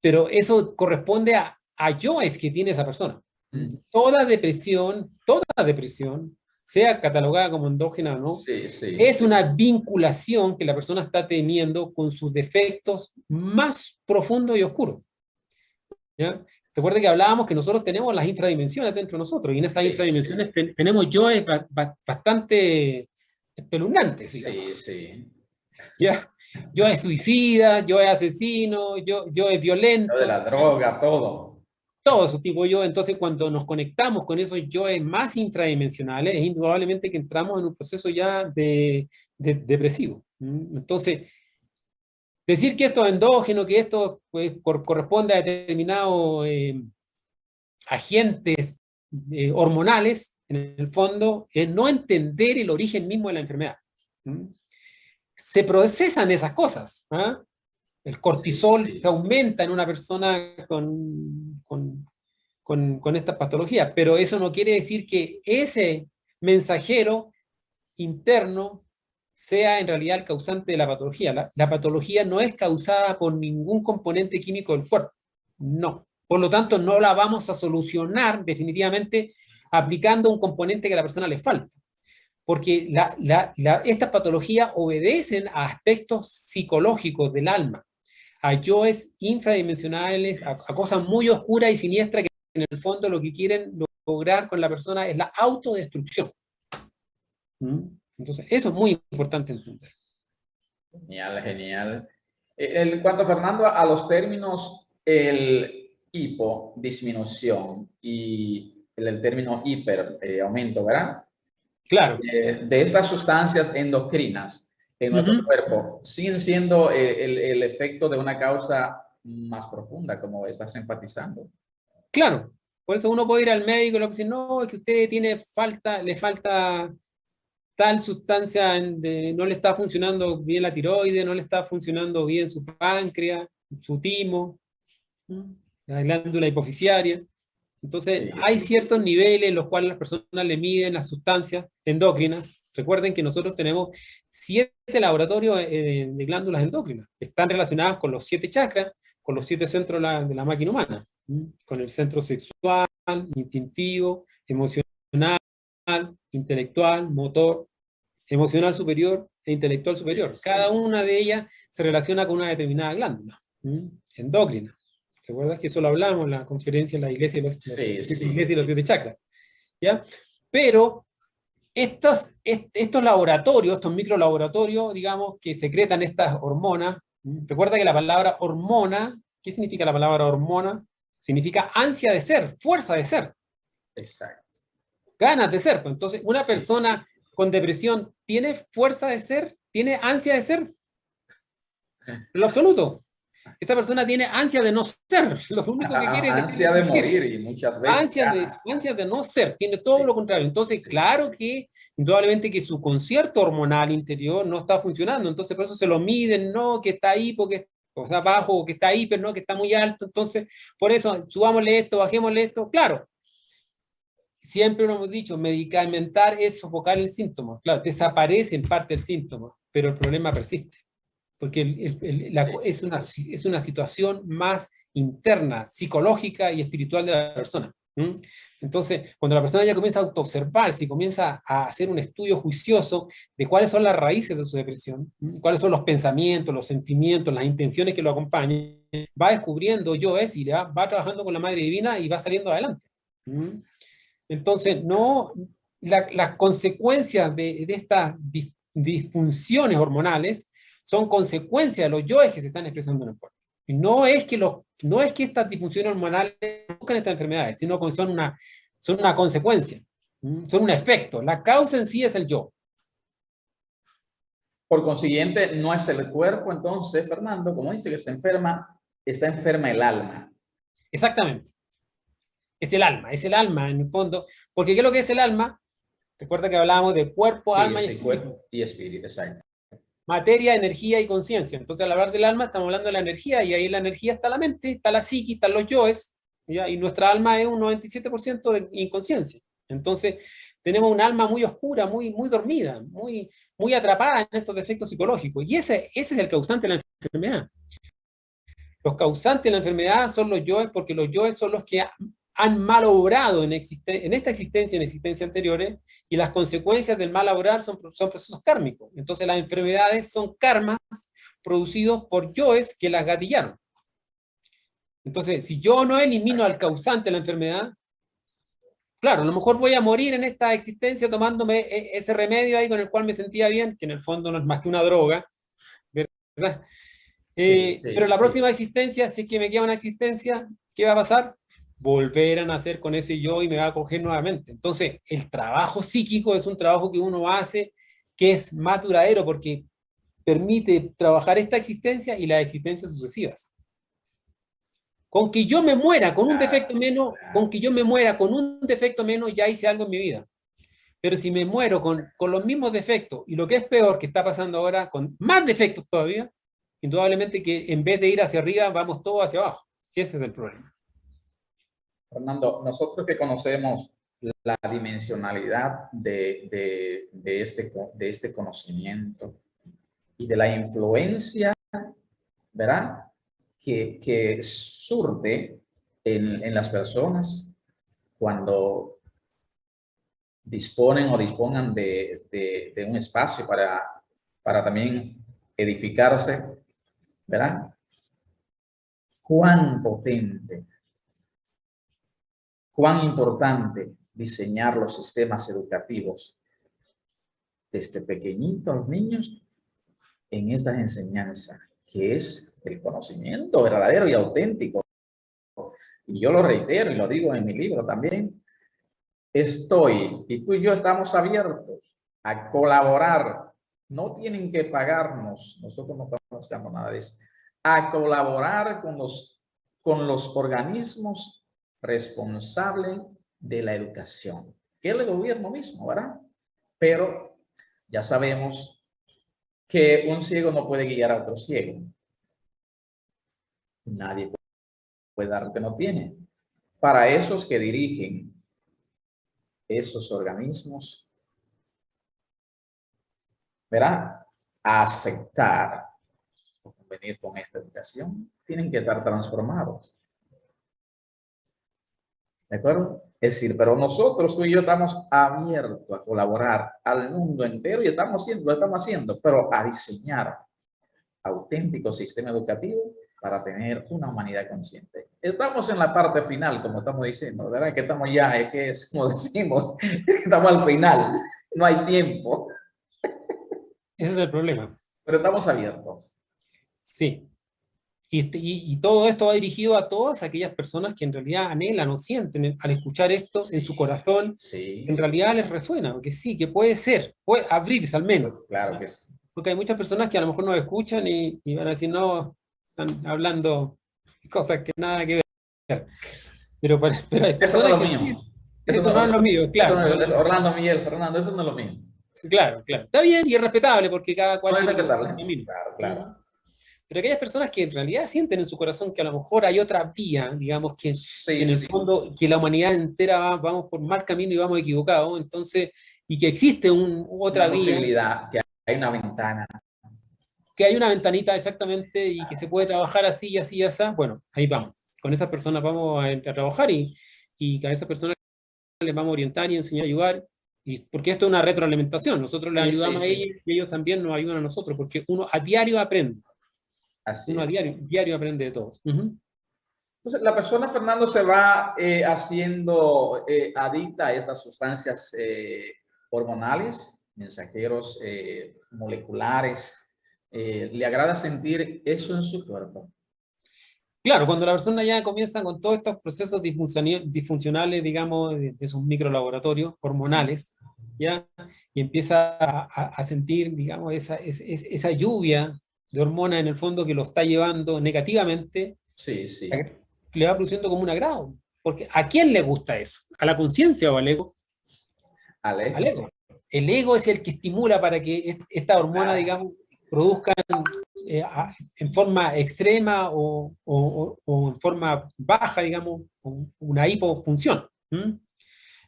Pero eso corresponde a yo es que tiene esa persona. Toda depresión, sea catalogada como endógena o no, Sí, sí. es una vinculación que la persona está teniendo con sus defectos más profundos y oscuros. ¿Ya? Recuerda que hablábamos que nosotros tenemos las infradimensiones dentro de nosotros, y en esas infradimensiones tenemos yoes bastante espeluznantes, digamos. Sí. ¿Ya? Yoes suicidas, yoes asesinos, yoes Lo de la violentos. droga, todo. todos esos tipos de yo. Entonces, cuando nos conectamos con esos yoes más intradimensionales, es indudablemente que entramos en un proceso ya depresivo. Entonces, decir que esto es endógeno, que esto pues, corresponde a determinados agentes hormonales, en el fondo, es no entender el origen mismo de la enfermedad. Se procesan esas cosas. ¿Ah? El cortisol Sí. se aumenta en una persona con estas patologías, pero eso no quiere decir que ese mensajero interno sea en realidad el causante de la patología. La patología no es causada por ningún componente químico del cuerpo, no. Por lo tanto, no la vamos a solucionar definitivamente aplicando un componente que a la persona le falta. Porque estas patologías obedecen a aspectos psicológicos del alma, a yoes infradimensionales, a cosas muy oscuras y siniestras que en el fondo lo que quieren lograr con la persona es la autodestrucción. Entonces, eso es muy importante entender. Genial, genial. En cuanto, Fernando, a los términos, el hipodisminución y el término hiper, aumento, ¿verdad? Claro. De estas sustancias endocrinas en nuestro cuerpo, siguen siendo el efecto de una causa más profunda, como estás enfatizando. Claro. Por eso uno puede ir al médico y le dice, no, es que usted le falta tal sustancia, no le está funcionando bien la tiroides, no le está funcionando bien su páncreas, su timo, la glándula hipofisiaria. Entonces, hay ciertos niveles en los cuales las personas le miden las sustancias endocrinas. Recuerden que nosotros tenemos 7 laboratorios de glándulas endocrinas. Están relacionadas con los 7 chakras, con los 7 centros de la máquina humana. Con el centro sexual, instintivo, emocional, intelectual, motor, emocional superior e intelectual superior. Cada una de ellas se relaciona con una determinada glándula endocrina. ¿Te acuerdas que eso lo hablamos en la conferencia en la iglesia de los 7 chakras? ¿Ya? Pero estos laboratorios, estos microlaboratorios, digamos, que secretan estas hormonas, recuerda que la palabra hormona, ¿qué significa la palabra hormona? Significa ansia de ser, fuerza de ser. Exacto. Ganas de ser. Pues entonces, una persona con depresión tiene fuerza de ser, tiene ansia de ser. En lo absoluto. Esa persona tiene ansia de no ser. Lo único que quiere es ansia de morir y muchas veces. Ansia de no ser. Tiene todo lo contrario. Entonces, claro que indudablemente que su concierto hormonal interior no está funcionando. Entonces, por eso se lo miden, no, que está ahí, porque o sea, bajo, que está hiper, no, que está muy alto. Entonces, por eso, subámosle esto, bajémosle esto. Claro, siempre lo hemos dicho, medicamentar es sofocar el síntoma. Claro, desaparece en parte el síntoma, pero el problema persiste. Porque es una situación más interna, psicológica y espiritual de la persona. Entonces, cuando la persona ya comienza a autoobservarse y comienza a hacer un estudio juicioso de cuáles son las raíces de su depresión, cuáles son los pensamientos, los sentimientos, las intenciones que lo acompañan, va descubriendo y va trabajando con la Madre Divina y va saliendo adelante. Entonces, las consecuencias de estas disfunciones hormonales son consecuencias de los yoes que se están expresando en el cuerpo. Y no es que estas disfunciones hormonales buscan estas enfermedades, sino que son una consecuencia, son un efecto. La causa en sí es el yo. Por consiguiente, no es el cuerpo, entonces, Fernando, como dice que se enferma, está enferma el alma. Exactamente. Es el alma en el fondo. Porque ¿qué es lo que es el alma? Recuerda que hablábamos de cuerpo, alma y espíritu. Cuerpo y espíritu, exacto. Materia, energía y conciencia. Entonces, al hablar del alma, estamos hablando de la energía, y ahí en la energía está la mente, está la psique, están los yoes, ¿ya? Y nuestra alma es un 97% de inconsciencia. Entonces, tenemos un alma muy oscura, muy, muy dormida, muy atrapada en estos defectos psicológicos. Y ese es el causante de la enfermedad. Los causantes de la enfermedad son los yoes, porque los yoes son los que han mal obrado en esta existencia y en existencias anteriores, y las consecuencias del mal obrar son procesos kármicos. Entonces las enfermedades son karmas producidos por yoes que las gatillaron. Entonces, si yo no elimino al causante de la enfermedad, claro, a lo mejor voy a morir en esta existencia tomándome ese remedio ahí con el cual me sentía bien, que en el fondo no es más que una droga, ¿verdad? Pero la próxima existencia, si es que me queda una existencia, ¿qué va a pasar? volver a nacer con ese yo y me va a coger nuevamente. Entonces, el trabajo psíquico es un trabajo que uno hace que es más duradero porque permite trabajar esta existencia y las existencias sucesivas. Con que yo me muera con un defecto menos, con que yo me muera con un defecto menos, ya hice algo en mi vida. Pero si me muero con los mismos defectos, y lo que es peor, que está pasando ahora, con más defectos todavía, indudablemente que en vez de ir hacia arriba, vamos todos hacia abajo. Ese es el problema. Fernando, nosotros que conocemos la dimensionalidad de este conocimiento y de la influencia, ¿verdad?, que surte en las personas cuando disponen o dispongan de un espacio para también edificarse, ¿verdad? Cuán potente, cuán importante diseñar los sistemas educativos desde pequeñitos los niños en estas enseñanzas, que es el conocimiento verdadero y auténtico. Y yo lo reitero y lo digo en mi libro también. Estoy, y tú y yo estamos abiertos a colaborar. No tienen que pagarnos, nosotros no estamos buscando nada de eso, a colaborar con los organismos responsables de la educación, que es el gobierno mismo, ¿verdad? Pero ya sabemos que un ciego no puede guiar a otro ciego. Nadie puede dar lo que no tiene. Para esos que dirigen esos organismos, ¿verdad?, a aceptar o convenir con esta educación, tienen que estar transformados. ¿De acuerdo? Es decir, pero nosotros, tú y yo, estamos abiertos a colaborar al mundo entero y lo estamos haciendo, pero a diseñar auténtico sistema educativo para tener una humanidad consciente. Estamos en la parte final, como estamos diciendo, ¿verdad? Que estamos ya, es que es como decimos, estamos al final, no hay tiempo. Ese es el problema. Pero estamos abiertos. Sí. Y todo esto va dirigido a todas aquellas personas que en realidad anhelan o sienten al escuchar esto en su corazón, en realidad les resuena, porque sí, que puede ser, puede abrirse al menos. Claro que sí. Porque hay muchas personas que a lo mejor nos escuchan y van a decir, no, están hablando cosas que nada que ver. Pero hay personas eso no es lo mío. Eso no es lo mío, claro. Orlando, Miguel, Fernando, eso no es lo mío. Claro, claro. Está bien y es respetable porque cada cual tiene su camino. Claro, claro. Pero aquellas personas que en realidad sienten en su corazón que a lo mejor hay otra vía, digamos, que en el fondo, que la humanidad entera vamos por mal camino y vamos equivocados, entonces, y que existe otra una vía. Posibilidad, que hay una ventana. Que hay una ventanita exactamente y que se puede trabajar así y así y así, bueno, ahí vamos. Con esas personas vamos a trabajar y a esas personas les vamos a orientar y enseñar a ayudar, porque esto es una retroalimentación, nosotros les ayudamos a ellos y ellos también nos ayudan a nosotros, porque uno a diario aprende. Uno a diario aprende de todos. Entonces, la persona, Fernando, se va haciendo adicta a estas sustancias hormonales, mensajeros moleculares. ¿Le agrada sentir eso en su cuerpo? Claro, cuando la persona ya comienza con todos estos procesos disfuncionales, digamos, de sus microlaboratorios hormonales, ¿ya? Y empieza a sentir, digamos, esa lluvia de hormonas en el fondo que lo está llevando negativamente, le va produciendo como un agrado. Porque ¿a quién le gusta eso? ¿A la conciencia o al ego? Al ego. El ego es el que estimula para que esta hormona, digamos, produzcan en forma extrema o en forma baja, digamos, una hipofunción.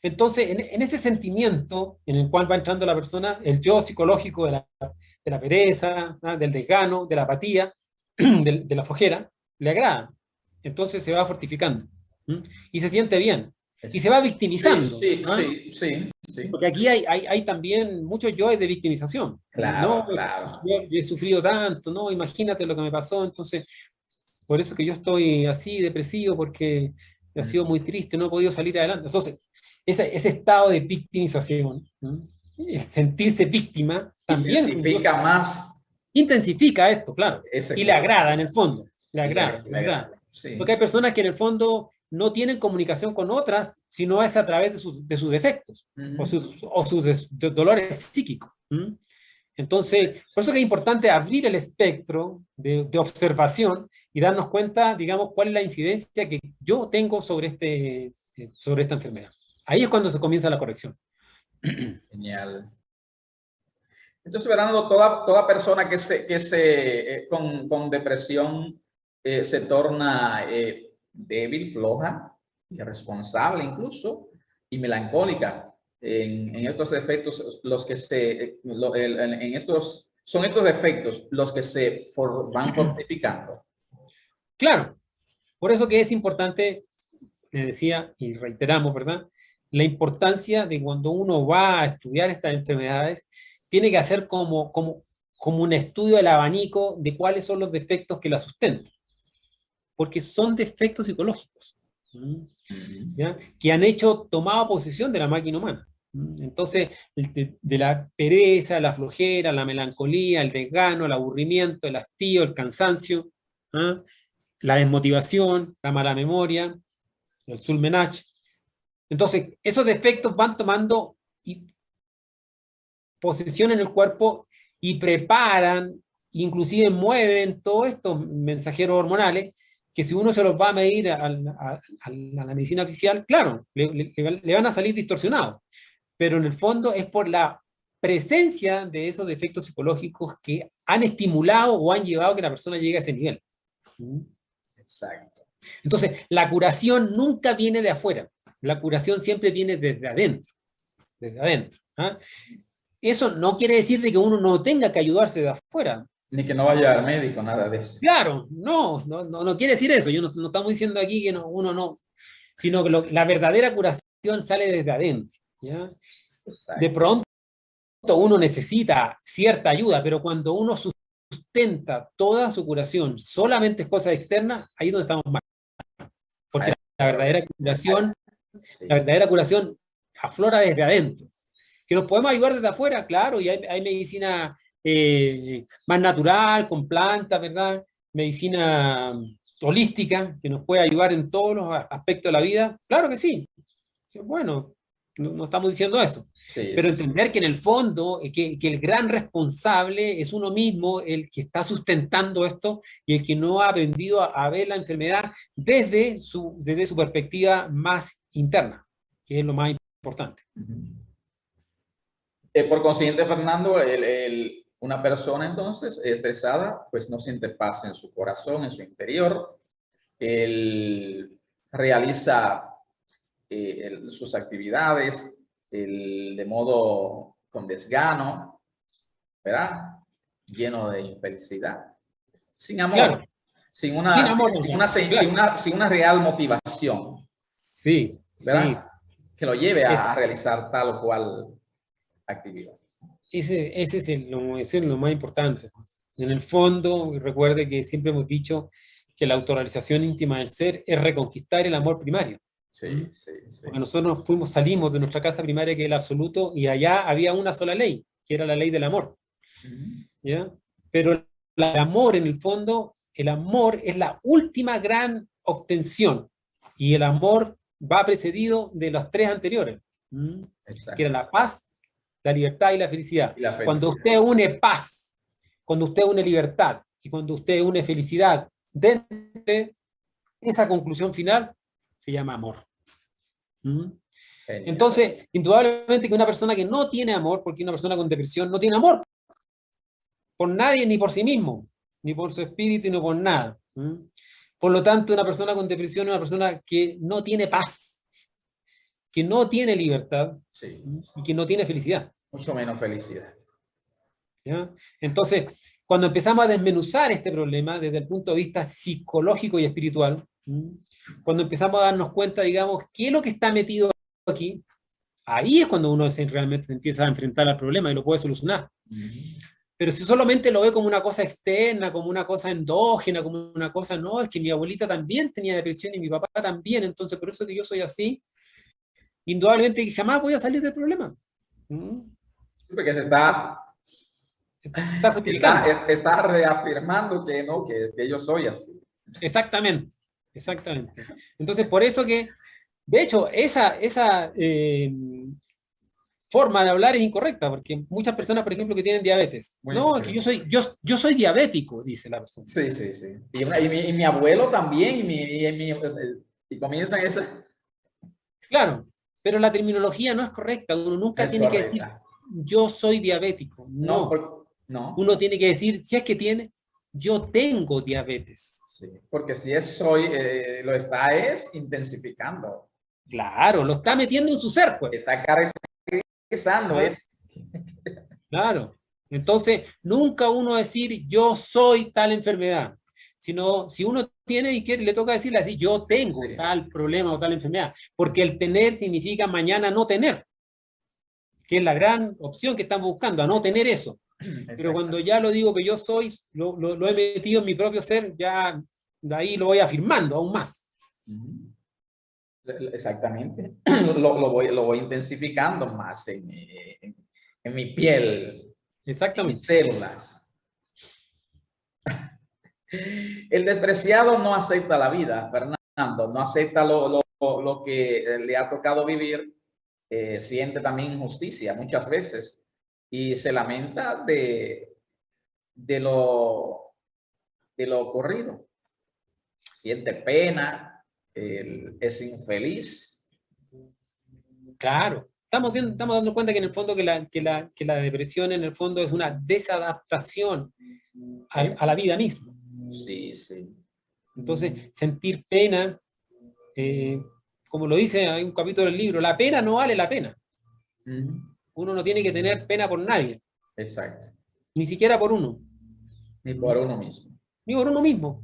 Entonces, en ese sentimiento en el cual va entrando la persona, el yo psicológico de la pereza, del desgano, de la apatía, de la flojera, le agrada. Entonces se va fortificando. Y se siente bien. Y se va victimizando. Sí. Porque aquí hay también muchos yoes de victimización. Claro, no, claro. Yo he sufrido tanto, no, imagínate lo que me pasó, entonces, por eso que yo estoy así depresivo, porque ha sido muy triste, no he podido salir adelante. Entonces, ese estado de victimización, el sentirse víctima, también intensifica esto, claro. Y le agrada en el fondo. Le agrada. Sí. Porque hay personas que en el fondo no tienen comunicación con otras, sino es a través de sus defectos o sus dolores psíquicos. Entonces, por eso que es importante abrir el espectro de observación y darnos cuenta, digamos, cuál es la incidencia que yo tengo sobre esta enfermedad. Ahí es cuando se comienza la corrección. Genial. Entonces, Fernando, toda persona con depresión se torna débil, floja, irresponsable incluso, y melancólica. En estos efectos, son estos efectos los que se van fortificando. Claro, por eso que es importante, le decía y reiteramos, ¿verdad? La importancia de cuando uno va a estudiar estas enfermedades, tiene que hacer como un estudio del abanico de cuáles son los defectos que la sustentan. Porque son defectos psicológicos, ¿ya? Que han tomado posesión de la máquina humana. Entonces, de la pereza, la flojera, la melancolía, el desgano, el aburrimiento, el hastío, el cansancio, ¿ah? La desmotivación, la mala memoria, el sulmenach. Entonces, esos defectos van tomando posesión en el cuerpo y preparan, inclusive mueven todos estos mensajeros hormonales que si uno se los va a medir a la medicina oficial, claro, le van a salir distorsionados. Pero en el fondo es por la presencia de esos defectos psicológicos que han estimulado o han llevado a que la persona llegue a ese nivel. Exacto. Entonces, la curación nunca viene de afuera. La curación siempre viene desde adentro. Desde adentro. ¿Ah? Eso no quiere decir de que uno no tenga que ayudarse de afuera. Ni que no vaya al médico, nada de eso. Claro, no quiere decir eso. Yo no estamos diciendo aquí que uno no, sino que la verdadera curación sale desde adentro. ¿Ya? De pronto uno necesita cierta ayuda, pero cuando uno sustenta toda su curación solamente es cosa externa, ahí es donde estamos mal. Porque la verdadera curación aflora desde adentro. Que nos podemos ayudar desde afuera, claro, y hay medicina más natural, con plantas, ¿verdad? Medicina holística, que nos puede ayudar en todos los aspectos de la vida, claro que sí. Bueno, no estamos diciendo eso. Sí, pero entender que en el fondo, que el gran responsable es uno mismo, el que está sustentando esto y el que no ha aprendido a ver la enfermedad desde su perspectiva más interna, que es lo más importante. Por consiguiente, Fernando, una persona entonces estresada, pues no siente paz en su corazón, en su interior. Él realiza sus actividades de modo con desgano, ¿verdad? Lleno de infelicidad, sin amor, claro. sin una real motivación. Sí, ¿verdad? Sí. Que lo lleve a realizar tal o cual actividad. Ese es lo más importante. En el fondo, recuerde que siempre hemos dicho que la autorrealización íntima del ser es reconquistar el amor primario. Sí. Porque nosotros salimos de nuestra casa primaria, que es el absoluto, y allá había una sola ley, que era la ley del amor. ¿Ya? Pero el amor, en el fondo, el amor es la última gran obtención, y el amor va precedido de los tres anteriores, que era la paz, la libertad y la felicidad. Cuando usted une paz, cuando usted une libertad y cuando usted une felicidad, de esa conclusión final se llama amor. Entonces, indudablemente que una persona que no tiene amor, porque una persona con depresión no tiene amor por nadie, ni por sí mismo, ni por su espíritu, ni por nada. Por lo tanto, una persona con depresión es una persona que no tiene paz, que no tiene libertad, sí, y que no tiene felicidad. Mucho menos felicidad. ¿Ya? Entonces, cuando empezamos a desmenuzar este problema desde el punto de vista psicológico y espiritual, cuando empezamos a darnos cuenta, digamos, qué es lo que está metido aquí, ahí es cuando uno realmente se empieza a enfrentar al problema y lo puede solucionar. Pero si solamente lo ve como una cosa externa, como una cosa endógena, como una cosa, no, es que mi abuelita también tenía depresión y mi papá también, entonces por eso que yo soy así, indudablemente que jamás voy a salir del problema. Porque se está reafirmando que no, que yo soy así. Exactamente. exactamente. Entonces, por eso que, de hecho, esa forma de hablar es incorrecta, porque muchas personas, por ejemplo, que tienen diabetes, Muy no, es que incorrecto. yo soy diabético, dice la persona. Sí, sí, sí. Y mi abuelo también, y comienzan esas, Claro, pero la terminología no es correcta, uno no nunca es tiene que decir, correcta. yo soy diabético, No, no. no. Uno tiene que decir, si es que tiene, yo tengo diabetes. Sí, porque si es soy, lo está es intensificando. Claro, lo está metiendo en su ser, pues. Está caracterizando, ¿Ah? es. Claro. Entonces, nunca uno decir, yo soy tal enfermedad, sino si uno tiene y quiere, le toca decirle así, yo Sí, tengo sí. tal problema o tal enfermedad, porque el tener significa mañana no tener, que es la gran opción que estamos buscando, a no tener eso. Pero cuando Exactamente. ya lo digo que yo soy, lo he metido en mi propio ser, ya de ahí lo voy afirmando aún más. Exactamente. Lo voy intensificando más en mi piel, en mis Exactamente. células. El despreciado no acepta la vida, Fernando, no acepta lo que le ha tocado vivir, siente también injusticia muchas veces y se lamenta de, lo, de lo ocurrido. Siente pena, es infeliz. Claro. Estamos dando cuenta que en el fondo que la depresión en el fondo es una desadaptación ¿Eh? a la vida misma. Sí, sí. Entonces, sentir pena, eh, como lo dice hay un capítulo del libro, la pena no vale la pena. Uno no tiene que tener pena por nadie, Exacto. ni siquiera por uno, Ni por uno mismo. ni por uno mismo.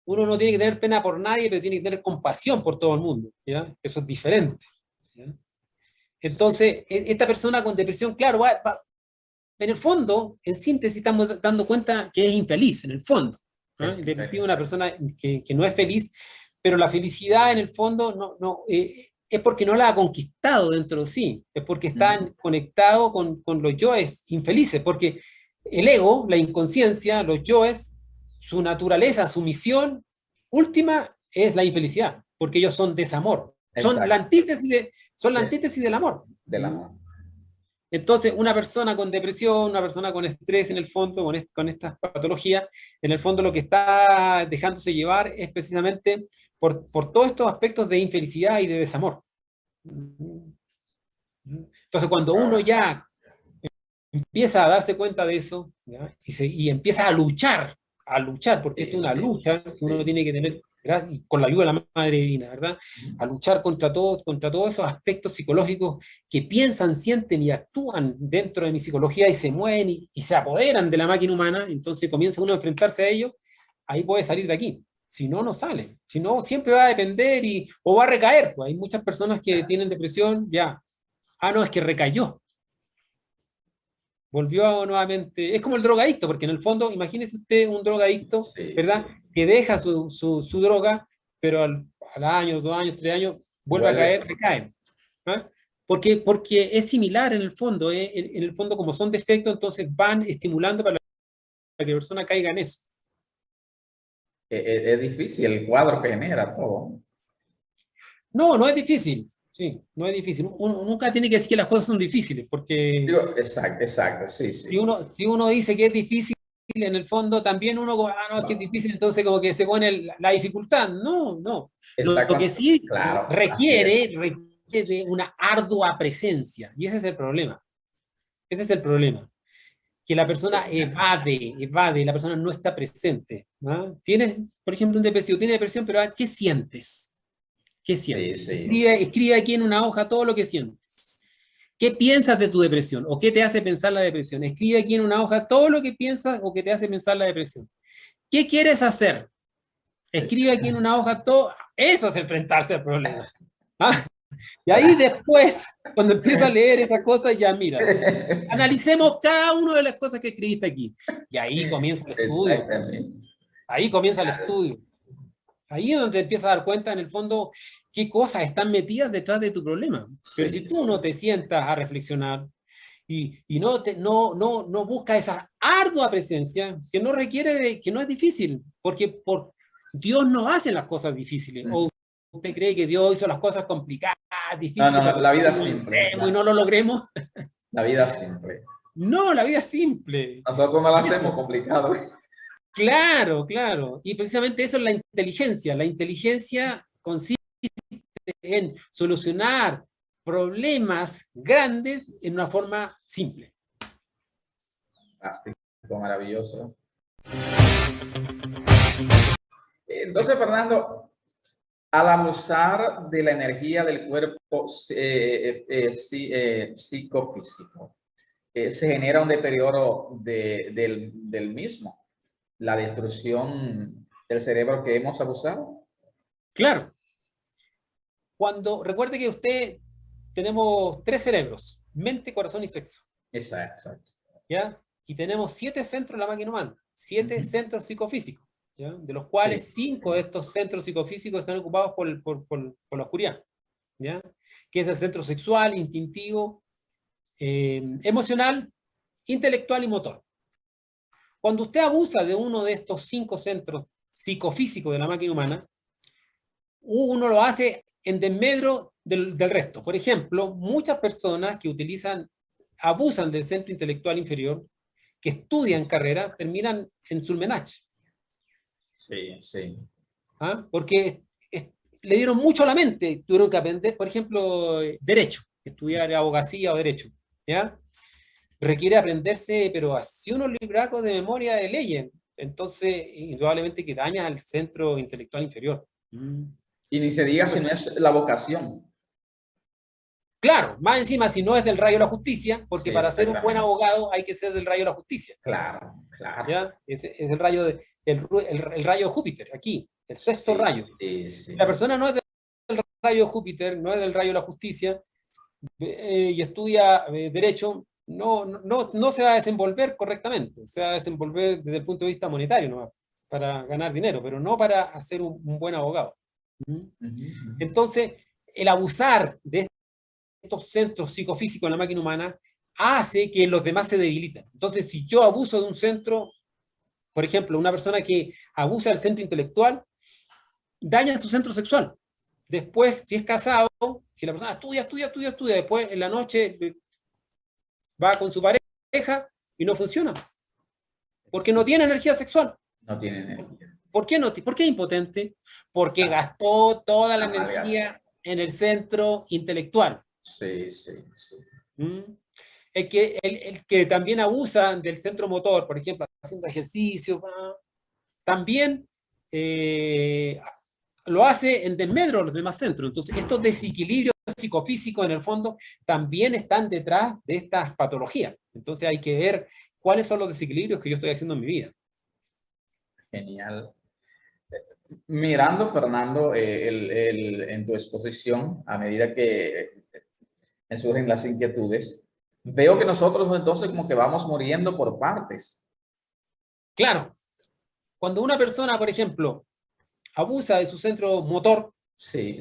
Uno no tiene que tener pena por nadie, pero tiene que tener compasión por todo el mundo. ¿Ya? Eso es diferente. ¿Ya? Sí, Entonces, esta persona con depresión, claro, en el fondo, en síntesis, estamos dando cuenta que es infeliz, en el fondo. ¿No? es Depresivo es infeliz. una persona que no es feliz, pero la felicidad en el fondo es porque no la ha conquistado dentro de sí, es porque está conectado con los yoes infelices, porque el ego, la inconsciencia, los yoes, su naturaleza, su misión última es la infelicidad, porque ellos son desamor, Exacto. son la De, antítesis del amor. del amor. Entonces, una persona con depresión, una persona con estrés en el fondo, con estas patologías, en el fondo lo que está dejándose llevar es precisamente por todos estos aspectos de infelicidad y de desamor. Entonces, cuando uno ya empieza a darse cuenta de eso, ¿ya? Y empieza a luchar, porque esto Sí, es una sí, lucha que uno sí. tiene que tener, y con la ayuda de la Madre Divina, ¿verdad? A luchar contra todos esos aspectos psicológicos que piensan, sienten y actúan dentro de mi psicología y se mueven y se apoderan de la máquina humana, entonces comienza uno a enfrentarse a ellos, ahí puede salir de aquí. Si no, no sale. Si no, siempre va a depender o va a recaer. Pues hay muchas personas que tienen depresión, ya. Ah, no, es que recayó, volvió nuevamente, es como el drogadicto, porque en el fondo, imagínese usted un drogadicto, Sí, ¿verdad? sí. Que deja su droga, pero al año, 2 años, 3 años, vuelve a Vuelve. caer, recae. ¿Ah? Porque es similar en el fondo, en el fondo como son defectos, entonces van estimulando para que la persona caiga en eso. Es difícil el cuadro que genera todo. No, no es difícil, sí, no es difícil. Uno nunca tiene que decir que las cosas son difíciles, porque Digo, exacto, exacto, sí, sí. si uno dice que es difícil, en el fondo también uno, no, es que es difícil, entonces como que se pone la dificultad. No, no. Está Lo que sí claro, así es. requiere de una ardua presencia. Y ese es el problema. Ese es el problema. Que la persona evade, la persona no está presente. ¿No? Tienes, por ejemplo, un depresivo, tiene depresión, pero ¿qué sientes? ¿Qué Sí, sientes? sí, sí. Escribe aquí en una hoja todo lo que sientes. ¿Qué piensas de tu depresión? ¿O qué te hace pensar la depresión? Escribe aquí en una hoja todo lo que piensas o que te hace pensar la depresión. ¿Qué quieres hacer? Escribe aquí en una hoja todo. Eso es enfrentarse al problema. ¿Ah? Y ahí después, cuando empieza a leer esas cosas, ya mira, analicemos cada una de las cosas que escribiste aquí. Y ahí comienza el estudio. Exactamente. Ahí comienza el estudio. Ahí es donde te empiezas a dar cuenta, en el fondo, qué cosas están metidas detrás de tu problema. Pero si Sí, tú no sí. te sientas a reflexionar y no buscas esa ardua presencia que no requiere que no es difícil, porque Dios no hace las cosas difíciles. ¿O usted cree que Dios hizo las cosas complicadas, difíciles, No, para la que vida no lo simple. logremos y no lo logremos? La vida simple. No, la vida es simple. Nosotros no la Eso. hacemos complicado. Claro, claro. Y precisamente eso es la inteligencia. La inteligencia consiste en solucionar problemas grandes en una forma simple. Fantástico, maravilloso. Entonces, Fernando, al abusar de la energía del cuerpo psicofísico, se genera un deterioro del mismo, la destrucción del cerebro que hemos abusado. Claro. Recuerde que tenemos 3 cerebros: mente, corazón y sexo. Exacto. ¿Ya? Y tenemos 7 centros en la máquina humana, 7 centros psicofísicos, ¿ya? De los cuales 5 de estos centros psicofísicos están ocupados por la oscuridad, ¿ya? Que es el centro sexual, instintivo, emocional, intelectual y motor. Cuando usted abusa de uno de estos 5 centros psicofísicos de la máquina humana, uno lo hace en desmedro del resto. Por ejemplo, muchas personas que abusan del centro intelectual inferior, que estudian carrera, terminan en surmenage. Sí. ¿Ah? Porque le dieron mucho a la mente, tuvieron que aprender, por ejemplo, derecho, estudiar abogacía o derecho, ¿ya? Requiere aprenderse, pero así unos libracos de memoria de leyes, entonces indudablemente que daña al centro intelectual inferior. Y ni se diga si no es la vocación. Claro, más encima si no es del rayo de la justicia, porque Sí, para ser un buen abogado hay que ser del rayo de la justicia. Claro. ¿Ya? Es el rayo el rayo de Júpiter, aquí, el sexto rayo. Sí. La persona no es del rayo de Júpiter, no es del rayo de la justicia, y estudia derecho, no se va a desenvolver correctamente, se va a desenvolver desde el punto de vista monetario, ¿no? Para ganar dinero, pero no para hacer un buen abogado. Entonces, el abusar de estos centros psicofísicos en la máquina humana hace que los demás se debiliten. Entonces, si yo abuso de un centro, por ejemplo, una persona que abusa del centro intelectual, daña su centro sexual. Después, si es casado, si la persona estudia, después en la noche va con su pareja y no funciona. Porque no tiene energía sexual. No tiene energía. ¿Por qué no? ¿Por qué es impotente? Porque gastó toda la energía en el centro intelectual. Sí. El que también abusa del centro motor, por ejemplo, haciendo ejercicio, también lo hace en desmedro de los demás centros. Entonces, estos desequilibrios psicofísicos, en el fondo, también están detrás de estas patologías. Entonces, hay que ver cuáles son los desequilibrios que yo estoy haciendo en mi vida. Genial. Mirando, Fernando, en tu exposición, a medida que me surgen las inquietudes, veo que nosotros entonces como que vamos muriendo por partes. Claro. Cuando una persona, por ejemplo, abusa de su centro motor, Sí.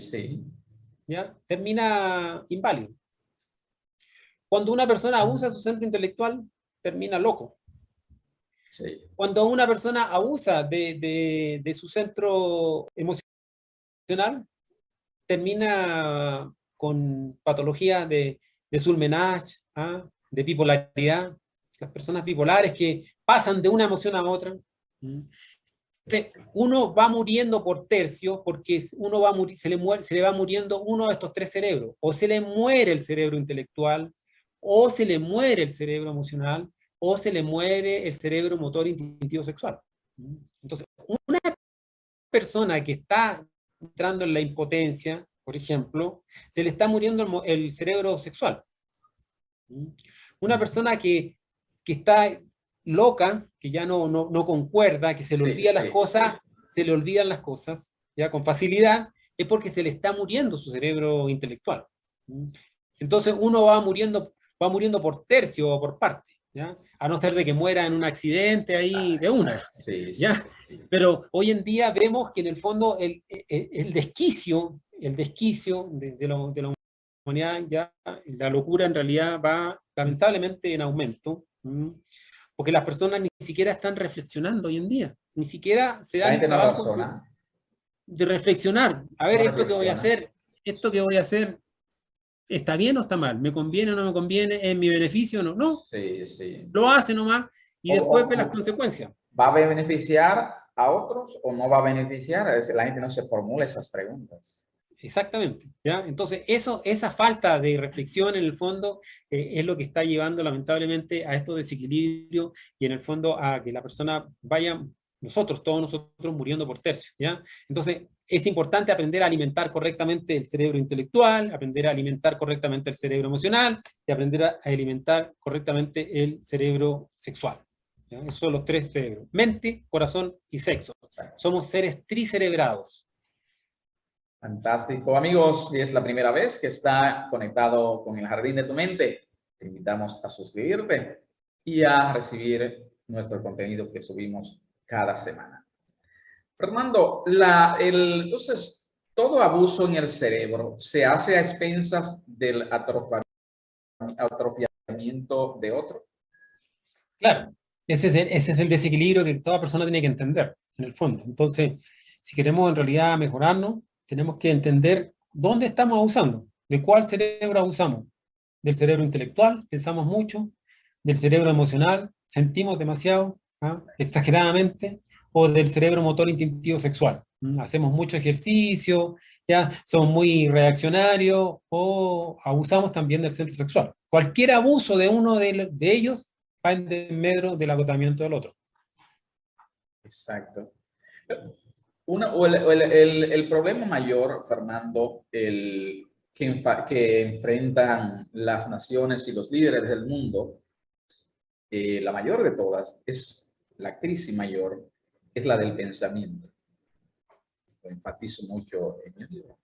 ¿ya? Termina inválido. Cuando una persona abusa de su centro intelectual, termina loco. Sí. Cuando una persona abusa de su centro emocional, termina con patología de surmenage, de bipolaridad. Las personas bipolares que pasan de una emoción a otra. Entonces, uno va muriendo por tercio porque uno va a morir, se le va muriendo uno de estos 3 cerebros. O se le muere el cerebro intelectual, o se le muere el cerebro emocional, o se le muere el cerebro motor instintivo sexual. Entonces, una persona que está entrando en la impotencia, por ejemplo, se le está muriendo el cerebro sexual. Una persona que está loca, que ya no concuerda, que se le olvida las cosas, se le olvidan las cosas, ya con facilidad, es porque se le está muriendo su cerebro intelectual. Entonces uno va muriendo por tercio o por parte, ¿ya? A no ser de que muera en un accidente ahí de una. ¿Ya? Pero hoy en día vemos que en el fondo el desquicio de la humanidad, ya, la locura en realidad va lamentablemente en aumento, porque las personas ni siquiera están reflexionando hoy en día, ni siquiera se dan el trabajo de reflexionar, a ver, esto que voy a hacer, ¿está bien o está mal? ¿Me conviene o no me conviene? ¿Es mi beneficio o no? No, Sí, sí. lo hace nomás y O, después ve las o, consecuencias. ¿va a beneficiar a otros o no va a beneficiar? Es decir, la gente no se formula esas preguntas. Exactamente, ¿ya? Entonces, esa falta de reflexión en el fondo es lo que está llevando lamentablemente a estos desequilibrios y en el fondo a que la persona vaya, todos nosotros muriendo por tercio, ¿ya? Entonces, es importante aprender a alimentar correctamente el cerebro intelectual, aprender a alimentar correctamente el cerebro emocional y aprender a alimentar correctamente el cerebro sexual, ¿ya? Esos son los tres cerebros, mente, corazón y sexo. Somos seres tricerebrados. Fantástico, amigos. Si es la primera vez que está conectado con el Jardín de tu Mente, te invitamos a suscribirte y a recibir nuestro contenido que subimos cada semana. Fernando, entonces, todo abuso en el cerebro se hace a expensas del atrofiamiento de otro. Claro, ese es el desequilibrio que toda persona tiene que entender, en el fondo. Entonces, si queremos en realidad mejorarnos, tenemos que entender dónde estamos abusando, de cuál cerebro abusamos. Del cerebro intelectual, pensamos mucho, del cerebro emocional, sentimos demasiado, ¿ah? Exageradamente, o del cerebro motor instintivo sexual. Hacemos mucho ejercicio, ya somos muy reaccionarios, o abusamos también del centro sexual. Cualquier abuso de uno de ellos va en desmedro del agotamiento del otro. Exacto. El problema mayor, Fernando, que enfrentan las naciones y los líderes del mundo, la mayor de todas, es la crisis mayor, es la del pensamiento. Lo enfatizo mucho en el libro.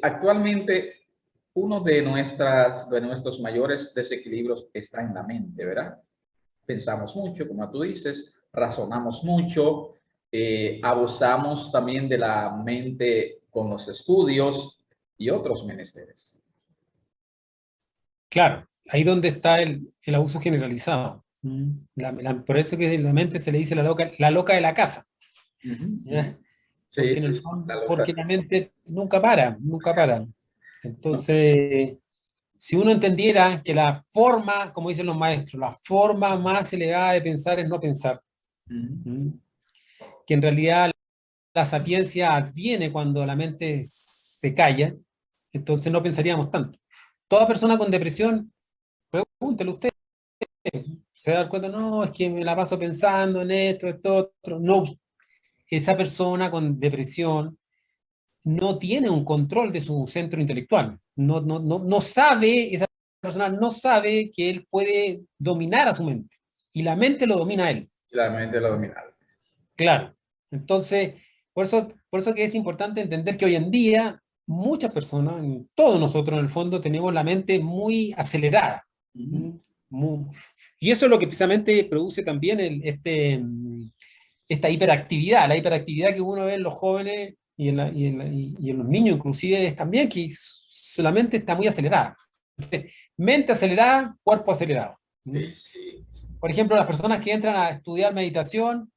Actualmente, uno de nuestros mayores desequilibrios está en la mente, ¿verdad? Pensamos mucho, como tú dices, razonamos mucho, abusamos también de la mente con los estudios y otros menesteres. Claro, ahí donde está el abuso generalizado. Por eso que la mente se le dice la loca de la casa. Uh -huh, uh -huh. ¿Ya? Sí, Porque en el sí, fondo, la loca. porque la mente nunca para, nunca para. No. Entonces, si uno entendiera que la forma, como dicen los maestros, la forma más elevada de pensar es no pensar, Uh -huh. ¿Mm? Que en realidad la sapiencia adviene cuando la mente se calla, entonces no pensaríamos tanto. Toda persona con depresión, pregúntele usted, se da cuenta, no, es que me la paso pensando en esto, otro. No, esa persona con depresión no tiene un control de su centro intelectual. No sabe, esa persona no sabe que él puede dominar a su mente. Y la mente lo domina a él. La mente lo domina. Claro. Entonces, por eso que es importante entender que hoy en día muchas personas, todos nosotros en el fondo, tenemos la mente muy acelerada. Uh -huh. Muy, y eso es lo que precisamente produce también esta hiperactividad, la hiperactividad que uno ve en los jóvenes y en los niños inclusive es también que la mente está muy acelerada. Entonces, mente acelerada, cuerpo acelerado. Sí, sí, sí. Por ejemplo, las personas que entran a estudiar meditación,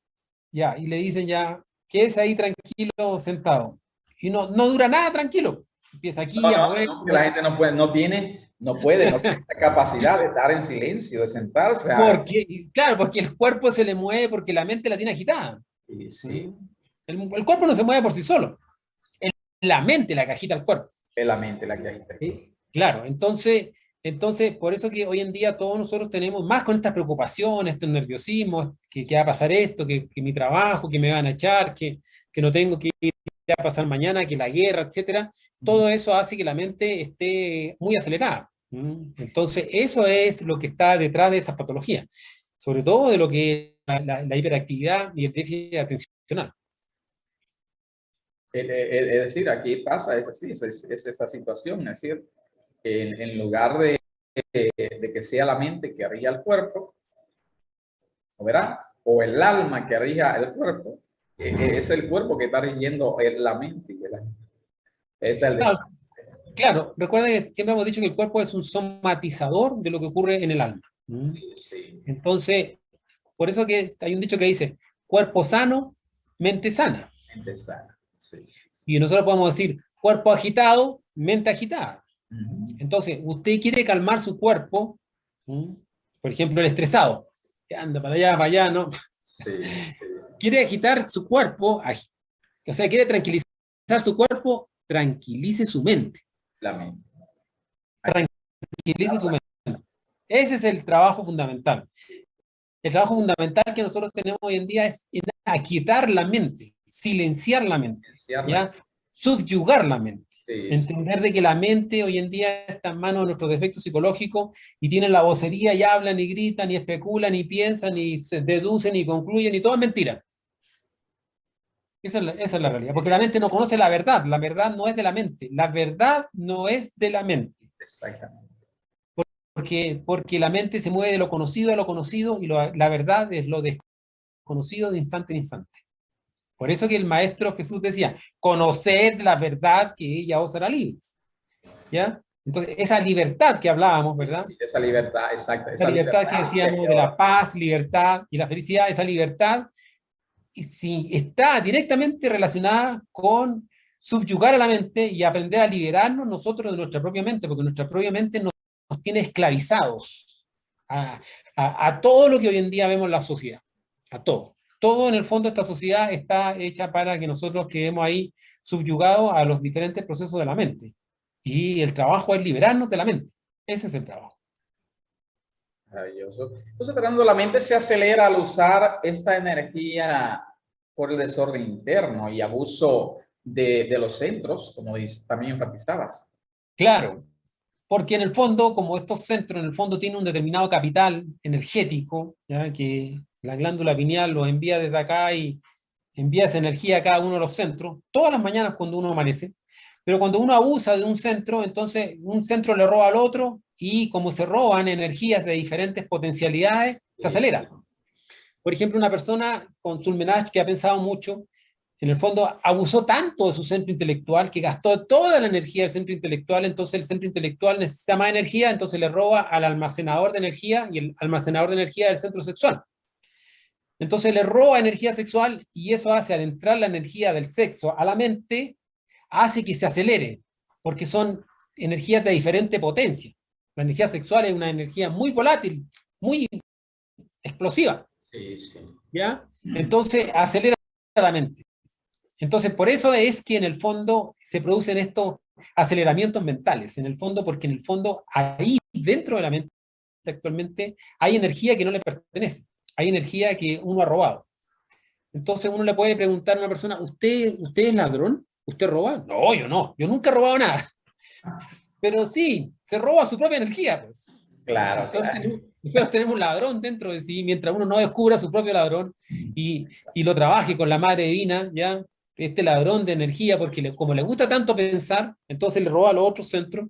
ya, y le dicen ya, quédese ahí tranquilo, sentado. Y no dura nada tranquilo. Empieza aquí No, a no, mover. no, que la gente no puede, no tiene esa capacidad de estar en silencio, de sentarse. Claro, porque el cuerpo se le mueve porque la mente la tiene agitada. Sí, sí, El cuerpo no se mueve por sí solo. Es la mente la que agita el cuerpo. es la mente la que agita. ¿Sí? Claro, entonces, por eso que hoy en día todos nosotros tenemos más con estas preocupaciones, estos nerviosismos, que va a pasar esto, que mi trabajo, que me van a echar, que no tengo que ir a pasar mañana, que la guerra, etcétera. Todo eso hace que la mente esté muy acelerada. Entonces, eso es lo que está detrás de estas patologías, sobre todo de lo que es la hiperactividad y el déficit atencional. Es decir, aquí pasa, es así, es esa situación, es decir, en lugar de que sea la mente que rija el cuerpo, ¿verdad? O el alma que rija el cuerpo, es el cuerpo que está rigiendo la mente. Este es el Claro, desastre. claro, recuerda que siempre hemos dicho que el cuerpo es un somatizador de lo que ocurre en el alma. Sí, sí. Entonces, por eso que hay un dicho que dice, cuerpo sano, mente sana. Mente sana. Sí. Y nosotros podemos decir, cuerpo agitado, mente agitada. Entonces, usted quiere calmar su cuerpo, ¿m? Por ejemplo, el estresado, que anda para allá, ¿no? Sí, sí. Quiere agitar su cuerpo, o sea, quiere tranquilizar su cuerpo, tranquilice su mente. La mente. Tranquilice su mente. Ese es el trabajo fundamental. El trabajo fundamental que nosotros tenemos hoy en día es aquietar la mente, silenciar la mente, ¿ya? Subyugar la mente. Sí, sí. Entender de que la mente hoy en día está en manos de nuestros defectos psicológicos y tienen la vocería y hablan y gritan y especulan y piensan y se deducen y concluyen y todo es mentira. Esa es la realidad, porque la mente no conoce la verdad no es de la mente, la verdad no es de la mente, Exactamente. porque la mente se mueve de lo conocido a lo conocido y la verdad es lo desconocido de instante en instante. Por eso que el maestro Jesús decía, conoced la verdad que ella os hará libres. ¿Ya? Entonces, esa libertad que hablábamos, ¿verdad? Sí, esa libertad, exacta. La Esa libertad que libertad decíamos de la paz, libertad y la felicidad, esa libertad, y si está directamente relacionada con subyugar a la mente y aprender a liberarnos nosotros de nuestra propia mente, porque nuestra propia mente nos tiene esclavizados a todo lo que hoy en día vemos en la sociedad, a todo. Todo en el fondo esta sociedad está hecha para que nosotros quedemos ahí subyugados a los diferentes procesos de la mente. Y el trabajo es liberarnos de la mente. Ese es el trabajo. Maravilloso. Entonces, Fernando, la mente se acelera al usar esta energía por el desorden interno y abuso de los centros, como también enfatizabas. Claro, porque en el fondo, como estos centros en el fondo tienen un determinado capital energético, ¿ya? Que la glándula pineal lo envía desde acá y envía esa energía a cada uno de los centros, todas las mañanas cuando uno amanece, pero cuando uno abusa de un centro, entonces un centro le roba al otro y como se roban energías de diferentes potencialidades, se acelera. Por ejemplo, una persona con Sulmenach que ha pensado mucho, en el fondo abusó tanto de su centro intelectual que gastó toda la energía del centro intelectual, entonces el centro intelectual necesita más energía, entonces le roba al almacenador de energía y el almacenador de energía del centro sexual. Entonces le roba energía sexual y eso hace, al entrar la energía del sexo a la mente, hace que se acelere, porque son energías de diferente potencia. La energía sexual es una energía muy volátil, muy explosiva, Sí, sí. ¿ya? Entonces acelera la mente. Entonces, por eso es que en el fondo se producen estos aceleramientos mentales, en el fondo, porque en el fondo ahí dentro de la mente actualmente hay energía que no le pertenece, hay energía que uno ha robado. Entonces uno le puede preguntar a una persona, ¿usted es ladrón? ¿Usted roba? No, yo no, yo nunca he robado nada. Pero sí, se roba su propia energía, pues. Claro, Nosotros claro. tenemos un ladrón dentro de sí, mientras uno no descubra su propio ladrón y lo trabaje con la Madre Divina, ¿ya? Este ladrón de energía, porque como le gusta tanto pensar, entonces le roba a los otros centros,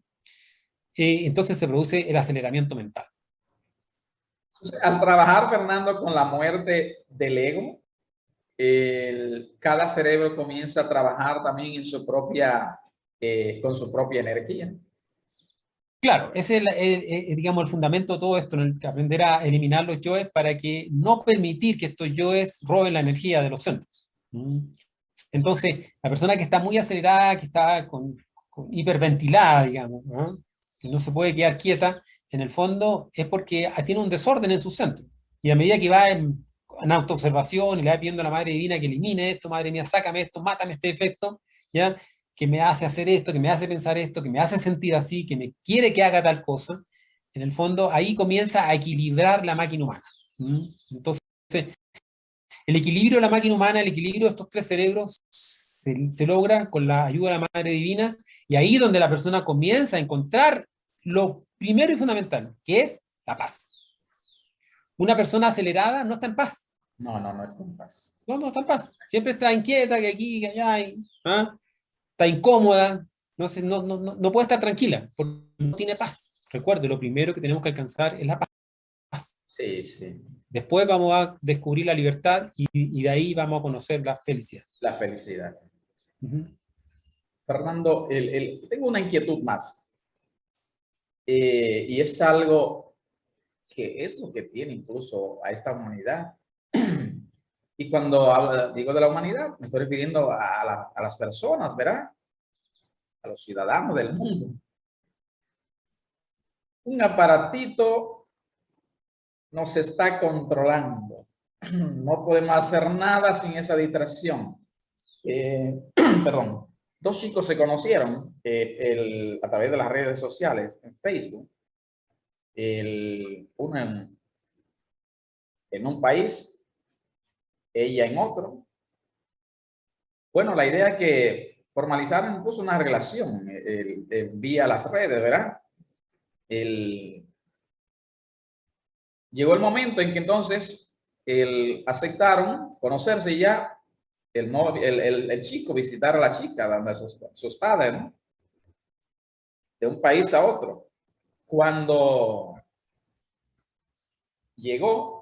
entonces se produce el aceleramiento mental. Entonces, al trabajar, Fernando, con la muerte del ego, cada cerebro comienza a trabajar también en su propia, con su propia energía. Claro, ese es, digamos, el fundamento de todo esto, en el que aprender a eliminar los yoes para que no permitir que estos yoes roben la energía de los centros. Entonces, la persona que está muy acelerada, que está con hiperventilada, digamos, ¿no? Que no se puede quedar quieta, en el fondo es porque tiene un desorden en su centro. Y a medida que va en autoobservación y le va pidiendo a la Madre Divina que elimine esto, Madre mía, sácame esto, mátame este defecto, ¿ya? Que me hace hacer esto, que me hace pensar esto, que me hace sentir así, que me quiere que haga tal cosa, en el fondo ahí comienza a equilibrar la máquina humana. Entonces, el equilibrio de la máquina humana, el equilibrio de estos tres cerebros, se logra con la ayuda de la Madre Divina, y ahí donde la persona comienza a encontrar lo primero y fundamental, que es la paz. Una persona acelerada no está en paz. No, no, no es en paz. No está en paz. Siempre está inquieta, que aquí, que allá, ¿ah? Está incómoda, no puede estar tranquila, porque no tiene paz. Recuerde, lo primero que tenemos que alcanzar es la paz. Sí, sí. Después vamos a descubrir la libertad y de ahí vamos a conocer la felicidad. La felicidad. Uh-huh. Fernando, tengo una inquietud más. Y es algo que es lo que tiene incluso a esta humanidad. Y cuando digo de la humanidad, me estoy refiriendo a las personas, ¿verdad? A los ciudadanos del mundo. Un aparatito nos está controlando. No podemos hacer nada sin esa distracción. Perdón. Dos chicos se conocieron a través de las redes sociales, en Facebook. Uno en un país, ella en otro. Bueno, la idea es que formalizaron incluso una relación vía las redes, ¿verdad? Llegó el momento en que entonces aceptaron conocerse ya, el chico visitar a la chica, dando a sus padres, ¿no? De un país a otro. Cuando llegó,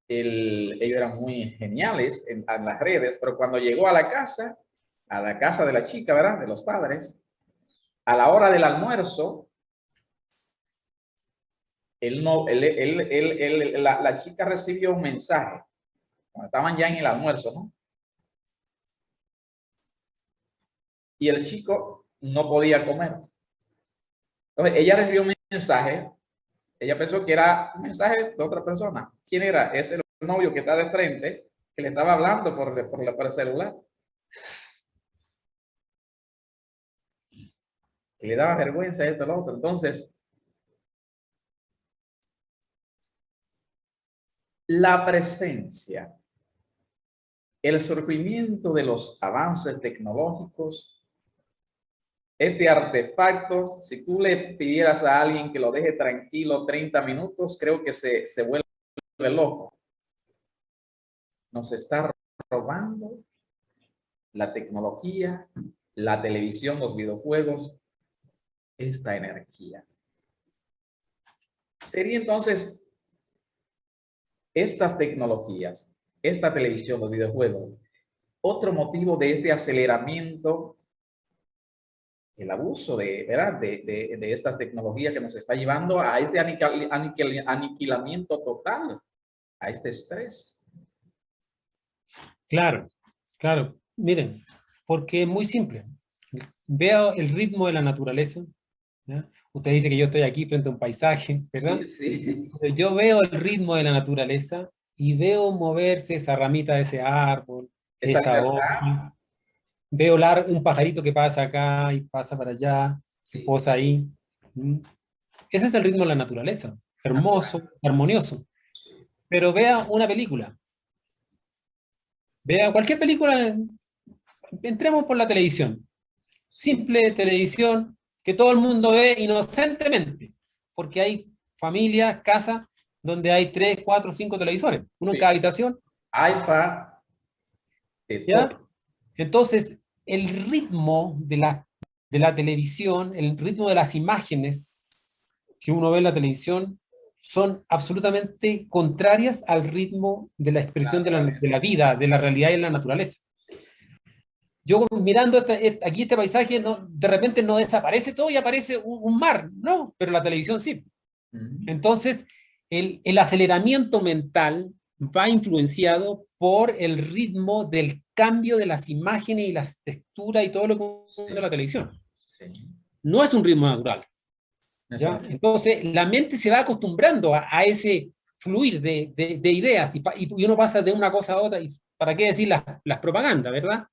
ellos eran muy geniales en las redes, pero cuando llegó a la casa de la chica, ¿verdad? De los padres, a la hora del almuerzo, la chica recibió un mensaje, cuando estaban ya en el almuerzo, ¿no? Y el chico no podía comer. Entonces, ella recibió un mensaje, ella pensó que era un mensaje de otra persona. ¿Quién era? Es el novio que está de frente, que le estaba hablando por el celular. Que le daba vergüenza esto, lo otro. Entonces, la presencia, el surgimiento de los avances tecnológicos, este artefacto, si tú le pidieras a alguien que lo deje tranquilo 30 minutos, creo que se vuelve loco. Nos está robando la tecnología, la televisión, los videojuegos, esta energía. Sería entonces estas tecnologías, esta televisión, los videojuegos, otro motivo de este aceleramiento, el abuso ¿verdad? de estas tecnologías que nos está llevando a este aniquilamiento total, a este estrés. Claro, claro. Miren, porque es muy simple. Veo el ritmo de la naturaleza, ¿ya? Usted dice que yo estoy aquí frente a un paisaje, ¿verdad? Sí, sí. Yo veo el ritmo de la naturaleza y veo moverse esa ramita de ese árbol, Esa esa libertad. hoja. Veo un pajarito que pasa acá y pasa para allá, se Sí, sí, posa ahí. ¿Mm? Ese es el ritmo de la naturaleza, hermoso, natural. armonioso. Sí. Pero vea una película, vea cualquier película, entremos por la televisión. Sí, Simple televisión que todo el mundo ve inocentemente, porque hay familias, casas, donde hay 3, 4, 5 televisores, uno en sí. cada habitación, iPad, de ¿ya? todo. Entonces, el ritmo de la televisión, el ritmo de las imágenes que uno ve en la televisión, son absolutamente contrarias al ritmo de la La expresión de naturaleza. la vida, de la realidad y en la naturaleza. Sí. Yo mirando aquí este paisaje, no, de repente no desaparece todo y aparece un mar, no, pero la televisión sí. Entonces, el aceleramiento mental va influenciado por el ritmo del cambio de las imágenes y las texturas y todo lo que Sí, de la televisión. sí. No es un ritmo natural, Eso ¿ya? no. Entonces, la mente se va acostumbrando a ese fluir de ideas y uno pasa de una cosa a otra. Y ¿para qué decir las propagandas, verdad?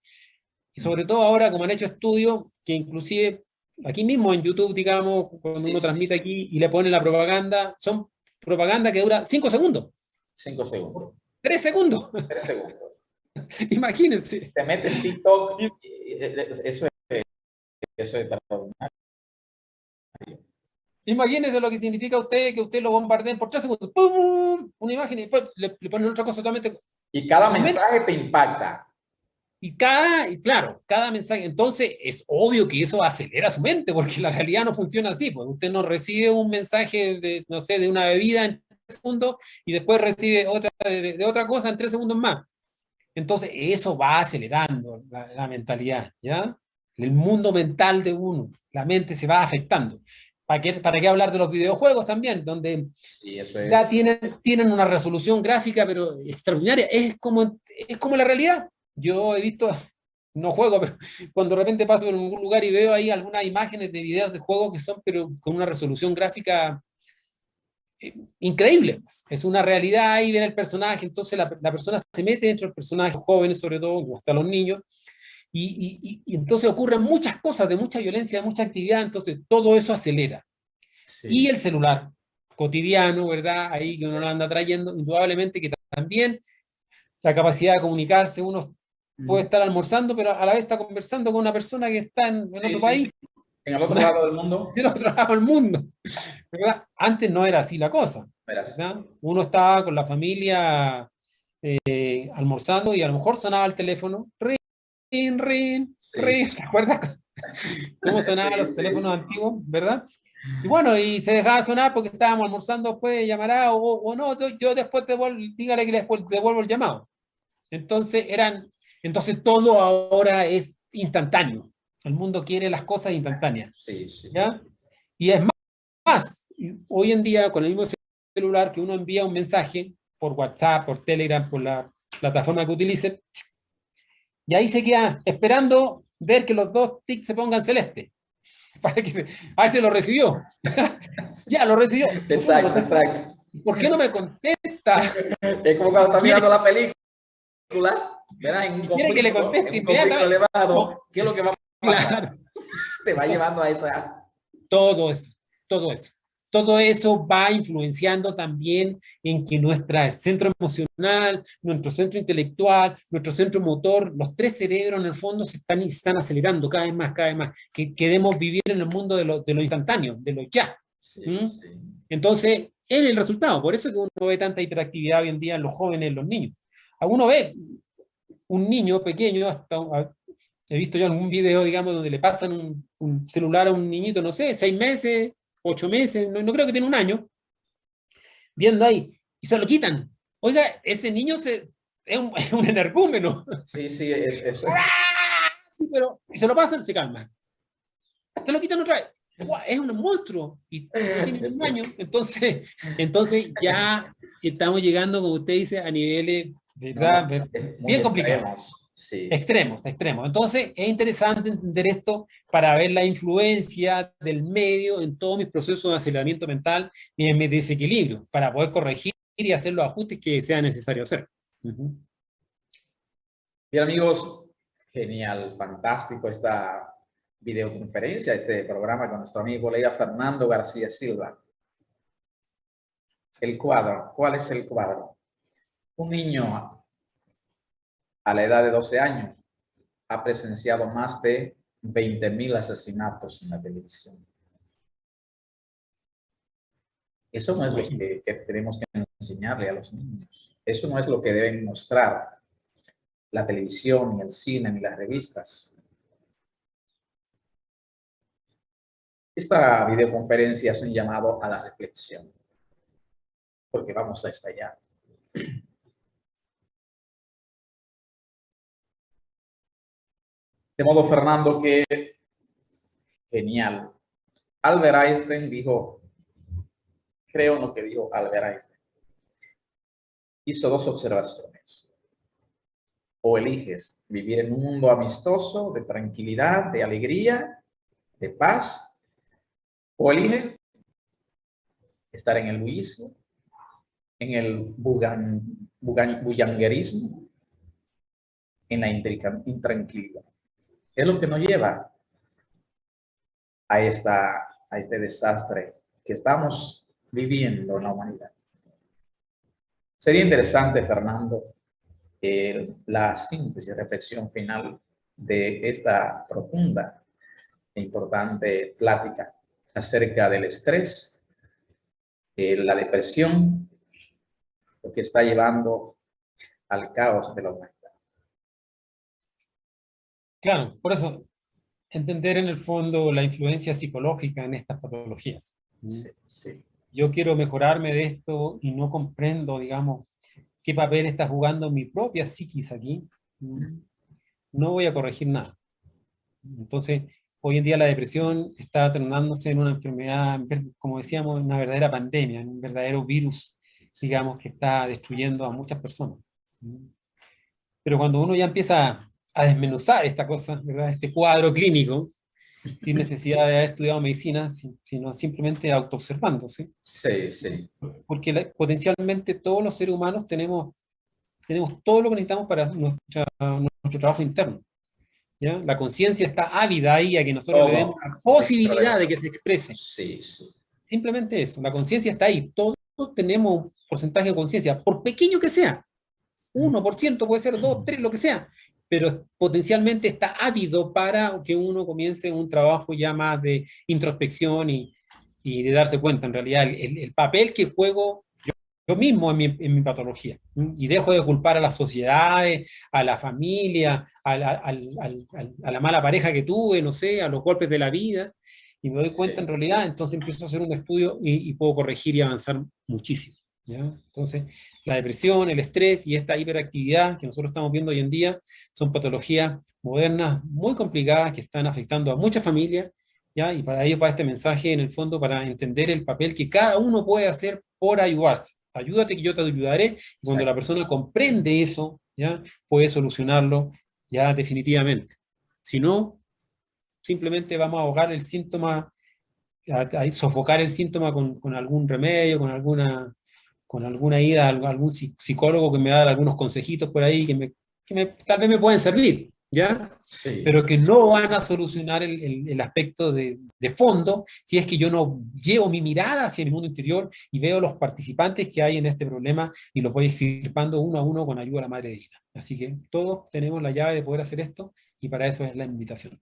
Y sobre todo ahora, como han hecho estudios, que inclusive aquí mismo en YouTube, digamos, cuando Sí, uno sí. transmite aquí y le pone la propaganda, son propaganda que dura 5 segundos, 5 segundos. 3 segundos, 3 segundos. imagínense. Te mete en TikTok. Eso es extraordinario. Imagínense lo que significa usted que usted lo bombardeen por 3 segundos, ¡pum! Una imagen y después le ponen otra cosa totalmente. Y cada Su mente. mensaje te impacta. Y claro, cada mensaje, entonces es obvio que eso acelera su mente, porque la realidad no funciona así, pues usted no recibe un mensaje de, no sé, de una bebida en 3 segundos y después recibe otra de otra cosa en 3 segundos más. Entonces eso va acelerando la mentalidad, ¿ya? El mundo mental de uno, la mente se va afectando. ¿Para qué hablar de los videojuegos también? Donde Sí, eso es. ya tienen una resolución gráfica, pero extraordinaria. Es como la realidad. Yo he visto, no juego, pero cuando de repente paso en algún lugar y veo ahí algunas imágenes de videos de juegos que son, pero con una resolución gráfica increíble. Es una realidad ahí ver el personaje, entonces la persona se mete dentro del personaje, los jóvenes sobre todo, o hasta los niños, y entonces ocurren muchas cosas, de mucha violencia, de mucha actividad, entonces todo eso acelera. Y Sí, el celular cotidiano, ¿verdad? Ahí que uno lo anda trayendo, indudablemente que también la capacidad de comunicarse, uno puede estar almorzando, pero a la vez está conversando con una persona que está en sí, otro sí, sí. país, En el otro lado del mundo, del otro lado del mundo, ¿verdad? Antes no era así la cosa, verás. ¿verdad? Uno estaba con la familia almorzando y a lo mejor sonaba el teléfono, rin, rin, Sí, rin, ¿recuerdas cómo sonaban sí, los sí. teléfonos antiguos, verdad? Y bueno, y se dejaba sonar porque estábamos almorzando, después llamará o no, yo después dígale que después devuelvo el llamado. Entonces entonces todo ahora es instantáneo. El mundo quiere las cosas instantáneas, Sí, sí. ¿ya? Y es más, hoy en día con el mismo celular que uno envía un mensaje por WhatsApp, por Telegram, por la plataforma que utilice, y ahí se queda esperando ver que los dos tics se pongan celeste. Para que a ver si lo recibió. Ya lo recibió. ¿Por qué no me Exacto, contesta? exacto. ¿Por qué no me contesta? Es como cuando Y estás mirando quiere, la película, ¿verdad? y quiere que le En conteste un conflicto inmediatamente. elevado, No, ¿qué es lo que va a pasar? claro. Te va llevando a esa. Todo eso, todo eso. Todo eso va influenciando también en que nuestro centro emocional, nuestro centro intelectual, nuestro centro motor, los tres cerebros en el fondo se están acelerando cada vez más. Que queremos vivir en el mundo de lo instantáneo, de lo ya. Sí, ¿Mm? sí. Entonces, es el resultado. Por eso es que uno ve tanta hiperactividad hoy en día en los jóvenes, en los niños. Uno ve un niño pequeño, he visto yo algún video, digamos, donde le pasan un celular a un niñito, no sé, 6 meses, 8 meses, no creo que tiene un año, viendo ahí, y se lo quitan. Oiga, ese niño es un energúmeno. Sí, sí, eso es. Sí, pero y se lo pasan, se calma. Te lo quitan otra vez. ¡Guau! Es un monstruo y no tiene ni un año. Entonces ya estamos llegando, como usted dice, a niveles, No, no, ¿verdad? es muy Bien complicados. extremos. Sí, sí. Extremos, extremos. Entonces, es interesante entender esto para ver la influencia del medio en todos mis procesos de aceleramiento mental y en mi desequilibrio, para poder corregir y hacer los ajustes que sea necesario hacer. Uh-huh. Bien, amigos, genial, fantástico esta videoconferencia, este programa con nuestro amigo colega Fernando García Silva. El cuadro, ¿cuál es el cuadro? Un niño a la edad de 12 años ha presenciado más de 20.000 asesinatos en la televisión. Eso no es lo que tenemos que enseñarle a los niños. Eso no es lo que deben mostrar la televisión, ni el cine, ni las revistas. Esta videoconferencia es un llamado a la reflexión, porque vamos a estallar. De modo, Fernando, que genial. Albert Einstein dijo, creo en lo que dijo Albert Einstein. Hizo dos observaciones. O eliges vivir en un mundo amistoso, de tranquilidad, de alegría, de paz, o eliges estar en el bullicio, en el bullanguerismo, en la intranquilidad. Es lo que nos lleva a este desastre que estamos viviendo en la humanidad. Sería interesante, Fernando, la síntesis, reflexión final de esta profunda e importante plática acerca del estrés, la depresión, lo que está llevando al caos de la humanidad. Claro, por eso, entender en el fondo la influencia psicológica en estas patologías. Sí, sí. Yo quiero mejorarme de esto y no comprendo, digamos, qué papel está jugando mi propia psiquis aquí. No voy a corregir nada. Entonces, hoy en día la depresión está tornándose en una enfermedad, como decíamos, una verdadera pandemia, un verdadero virus, digamos, que está destruyendo a muchas personas. Pero cuando uno ya empieza a desmenuzar esta cosa, ¿verdad? Este cuadro clínico, sin necesidad de haber estudiado medicina, sino simplemente autoobservándose, Sí, sí, porque potencialmente todos los seres humanos tenemos todo lo que necesitamos para nuestro trabajo interno. ¿Ya? La conciencia está ávida ahí a que nosotros le demos todo. la Mucho posibilidad de regalo. que se exprese. Sí, sí, Simplemente eso, la conciencia está ahí. Todos tenemos un porcentaje de conciencia, por pequeño que sea. 1% puede ser 2, 3, lo que sea. Pero potencialmente está ávido para que uno comience un trabajo ya más de introspección y de darse cuenta, en realidad, el papel que juego yo mismo en mi patología. Y dejo de culpar a las sociedades, a la familia, a la mala pareja que tuve, no sé, a los golpes de la vida, y me doy cuenta en sí. realidad, entonces empiezo a hacer un estudio y puedo corregir y avanzar muchísimo. ¿Ya? Entonces, la depresión, el estrés y esta hiperactividad que nosotros estamos viendo hoy en día son patologías modernas muy complicadas que están afectando a muchas familias, ¿ya? Y para ello va este mensaje en el fondo para entender el papel que cada uno puede hacer por ayudarse. Ayúdate que yo te ayudaré. Y cuando la Exacto. persona comprende eso, ¿ya? Puede solucionarlo ya definitivamente. Si no, simplemente vamos a ahogar el síntoma, a sofocar el síntoma con algún remedio, con alguna ida a algún psicólogo que me da algunos consejitos por ahí tal vez me pueden servir, ¿ya? Sí, Pero que no van a solucionar el aspecto de fondo si es que yo no llevo mi mirada hacia el mundo interior y veo los participantes que hay en este problema y los voy extirpando uno a uno con ayuda de la Madre Divina. Así que todos tenemos la llave de poder hacer esto y para eso es la invitación.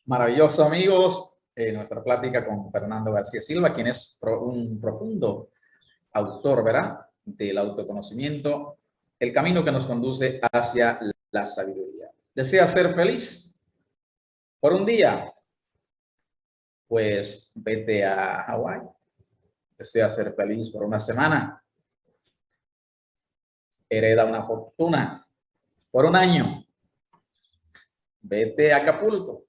maravilloso, amigos. Nuestra plática con Fernando García Silva, quien es un profundo autor, ¿verdad?, del autoconocimiento, el camino que nos conduce hacia la sabiduría. ¿Desea ser feliz por un día? Pues vete a Hawái. ¿Desea ser feliz por una semana? Hereda una fortuna por un año. Vete a Acapulco.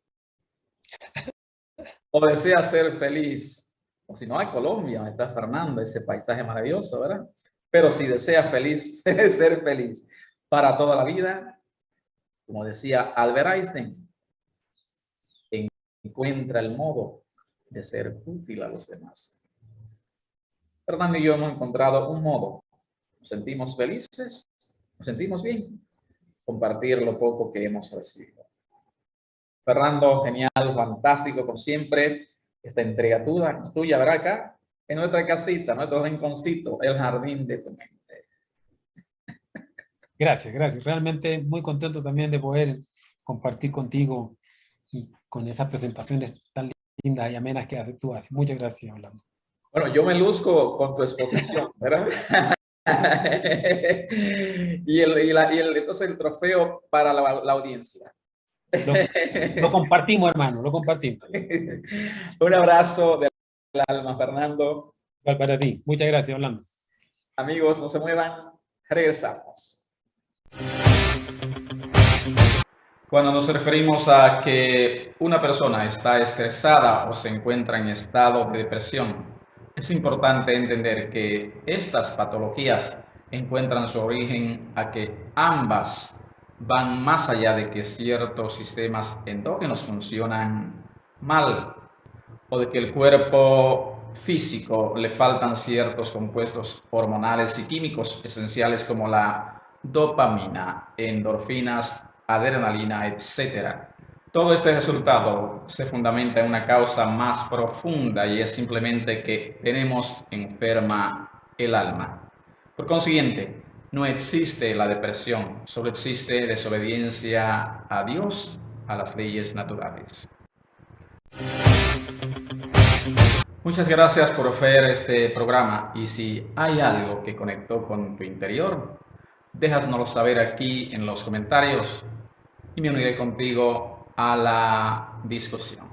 O desea ser feliz, o si no, a Colombia, donde está Fernando, ese paisaje maravilloso, ¿verdad? Pero si desea feliz, ser feliz para toda la vida, como decía Albert Einstein, encuentra el modo de ser útil a los demás. Fernando y yo hemos encontrado un modo. Nos sentimos felices, nos sentimos bien, compartir lo poco que hemos recibido. Fernando, genial, fantástico, como siempre, esta entrega tuya, ¿verdad? Acá, en nuestra casita, nuestro rinconcito, el jardín de tu mente. Gracias, gracias. Realmente muy contento también de poder compartir contigo y con esas presentaciones tan lindas y amenas que tú haces. Muchas gracias, Orlando. Bueno, yo me luzco con tu exposición, ¿verdad? Entonces el trofeo para la audiencia. Lo compartimos, hermano, lo compartimos. Un abrazo del alma, Fernando. Igual para ti. Muchas gracias, Orlando. Amigos, no se muevan, regresamos. Cuando nos referimos a que una persona está estresada o se encuentra en estado de depresión, es importante entender que estas patologías encuentran su origen a que ambas van más allá de que ciertos sistemas endógenos funcionan mal o de que el cuerpo físico le faltan ciertos compuestos hormonales y químicos esenciales como la dopamina, endorfinas, adrenalina, etc. Todo este resultado se fundamenta en una causa más profunda y es simplemente que tenemos enferma el alma. Por consiguiente, no existe la depresión, solo existe desobediencia a Dios, a las leyes naturales. Muchas gracias por ver este programa y si hay algo que conectó con tu interior, déjanoslo saber aquí en los comentarios y me uniré contigo a la discusión.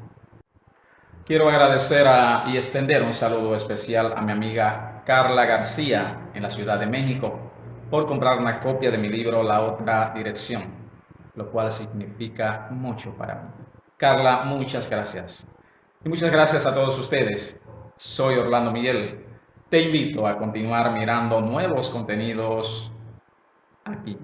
Quiero agradecer y extender un saludo especial a mi amiga Carla García en la Ciudad de México por comprar una copia de mi libro La Otra Dirección, lo cual significa mucho para mí. Carla, muchas gracias. Y muchas gracias a todos ustedes. Soy Orlando Miguel. Te invito a continuar mirando nuevos contenidos aquí.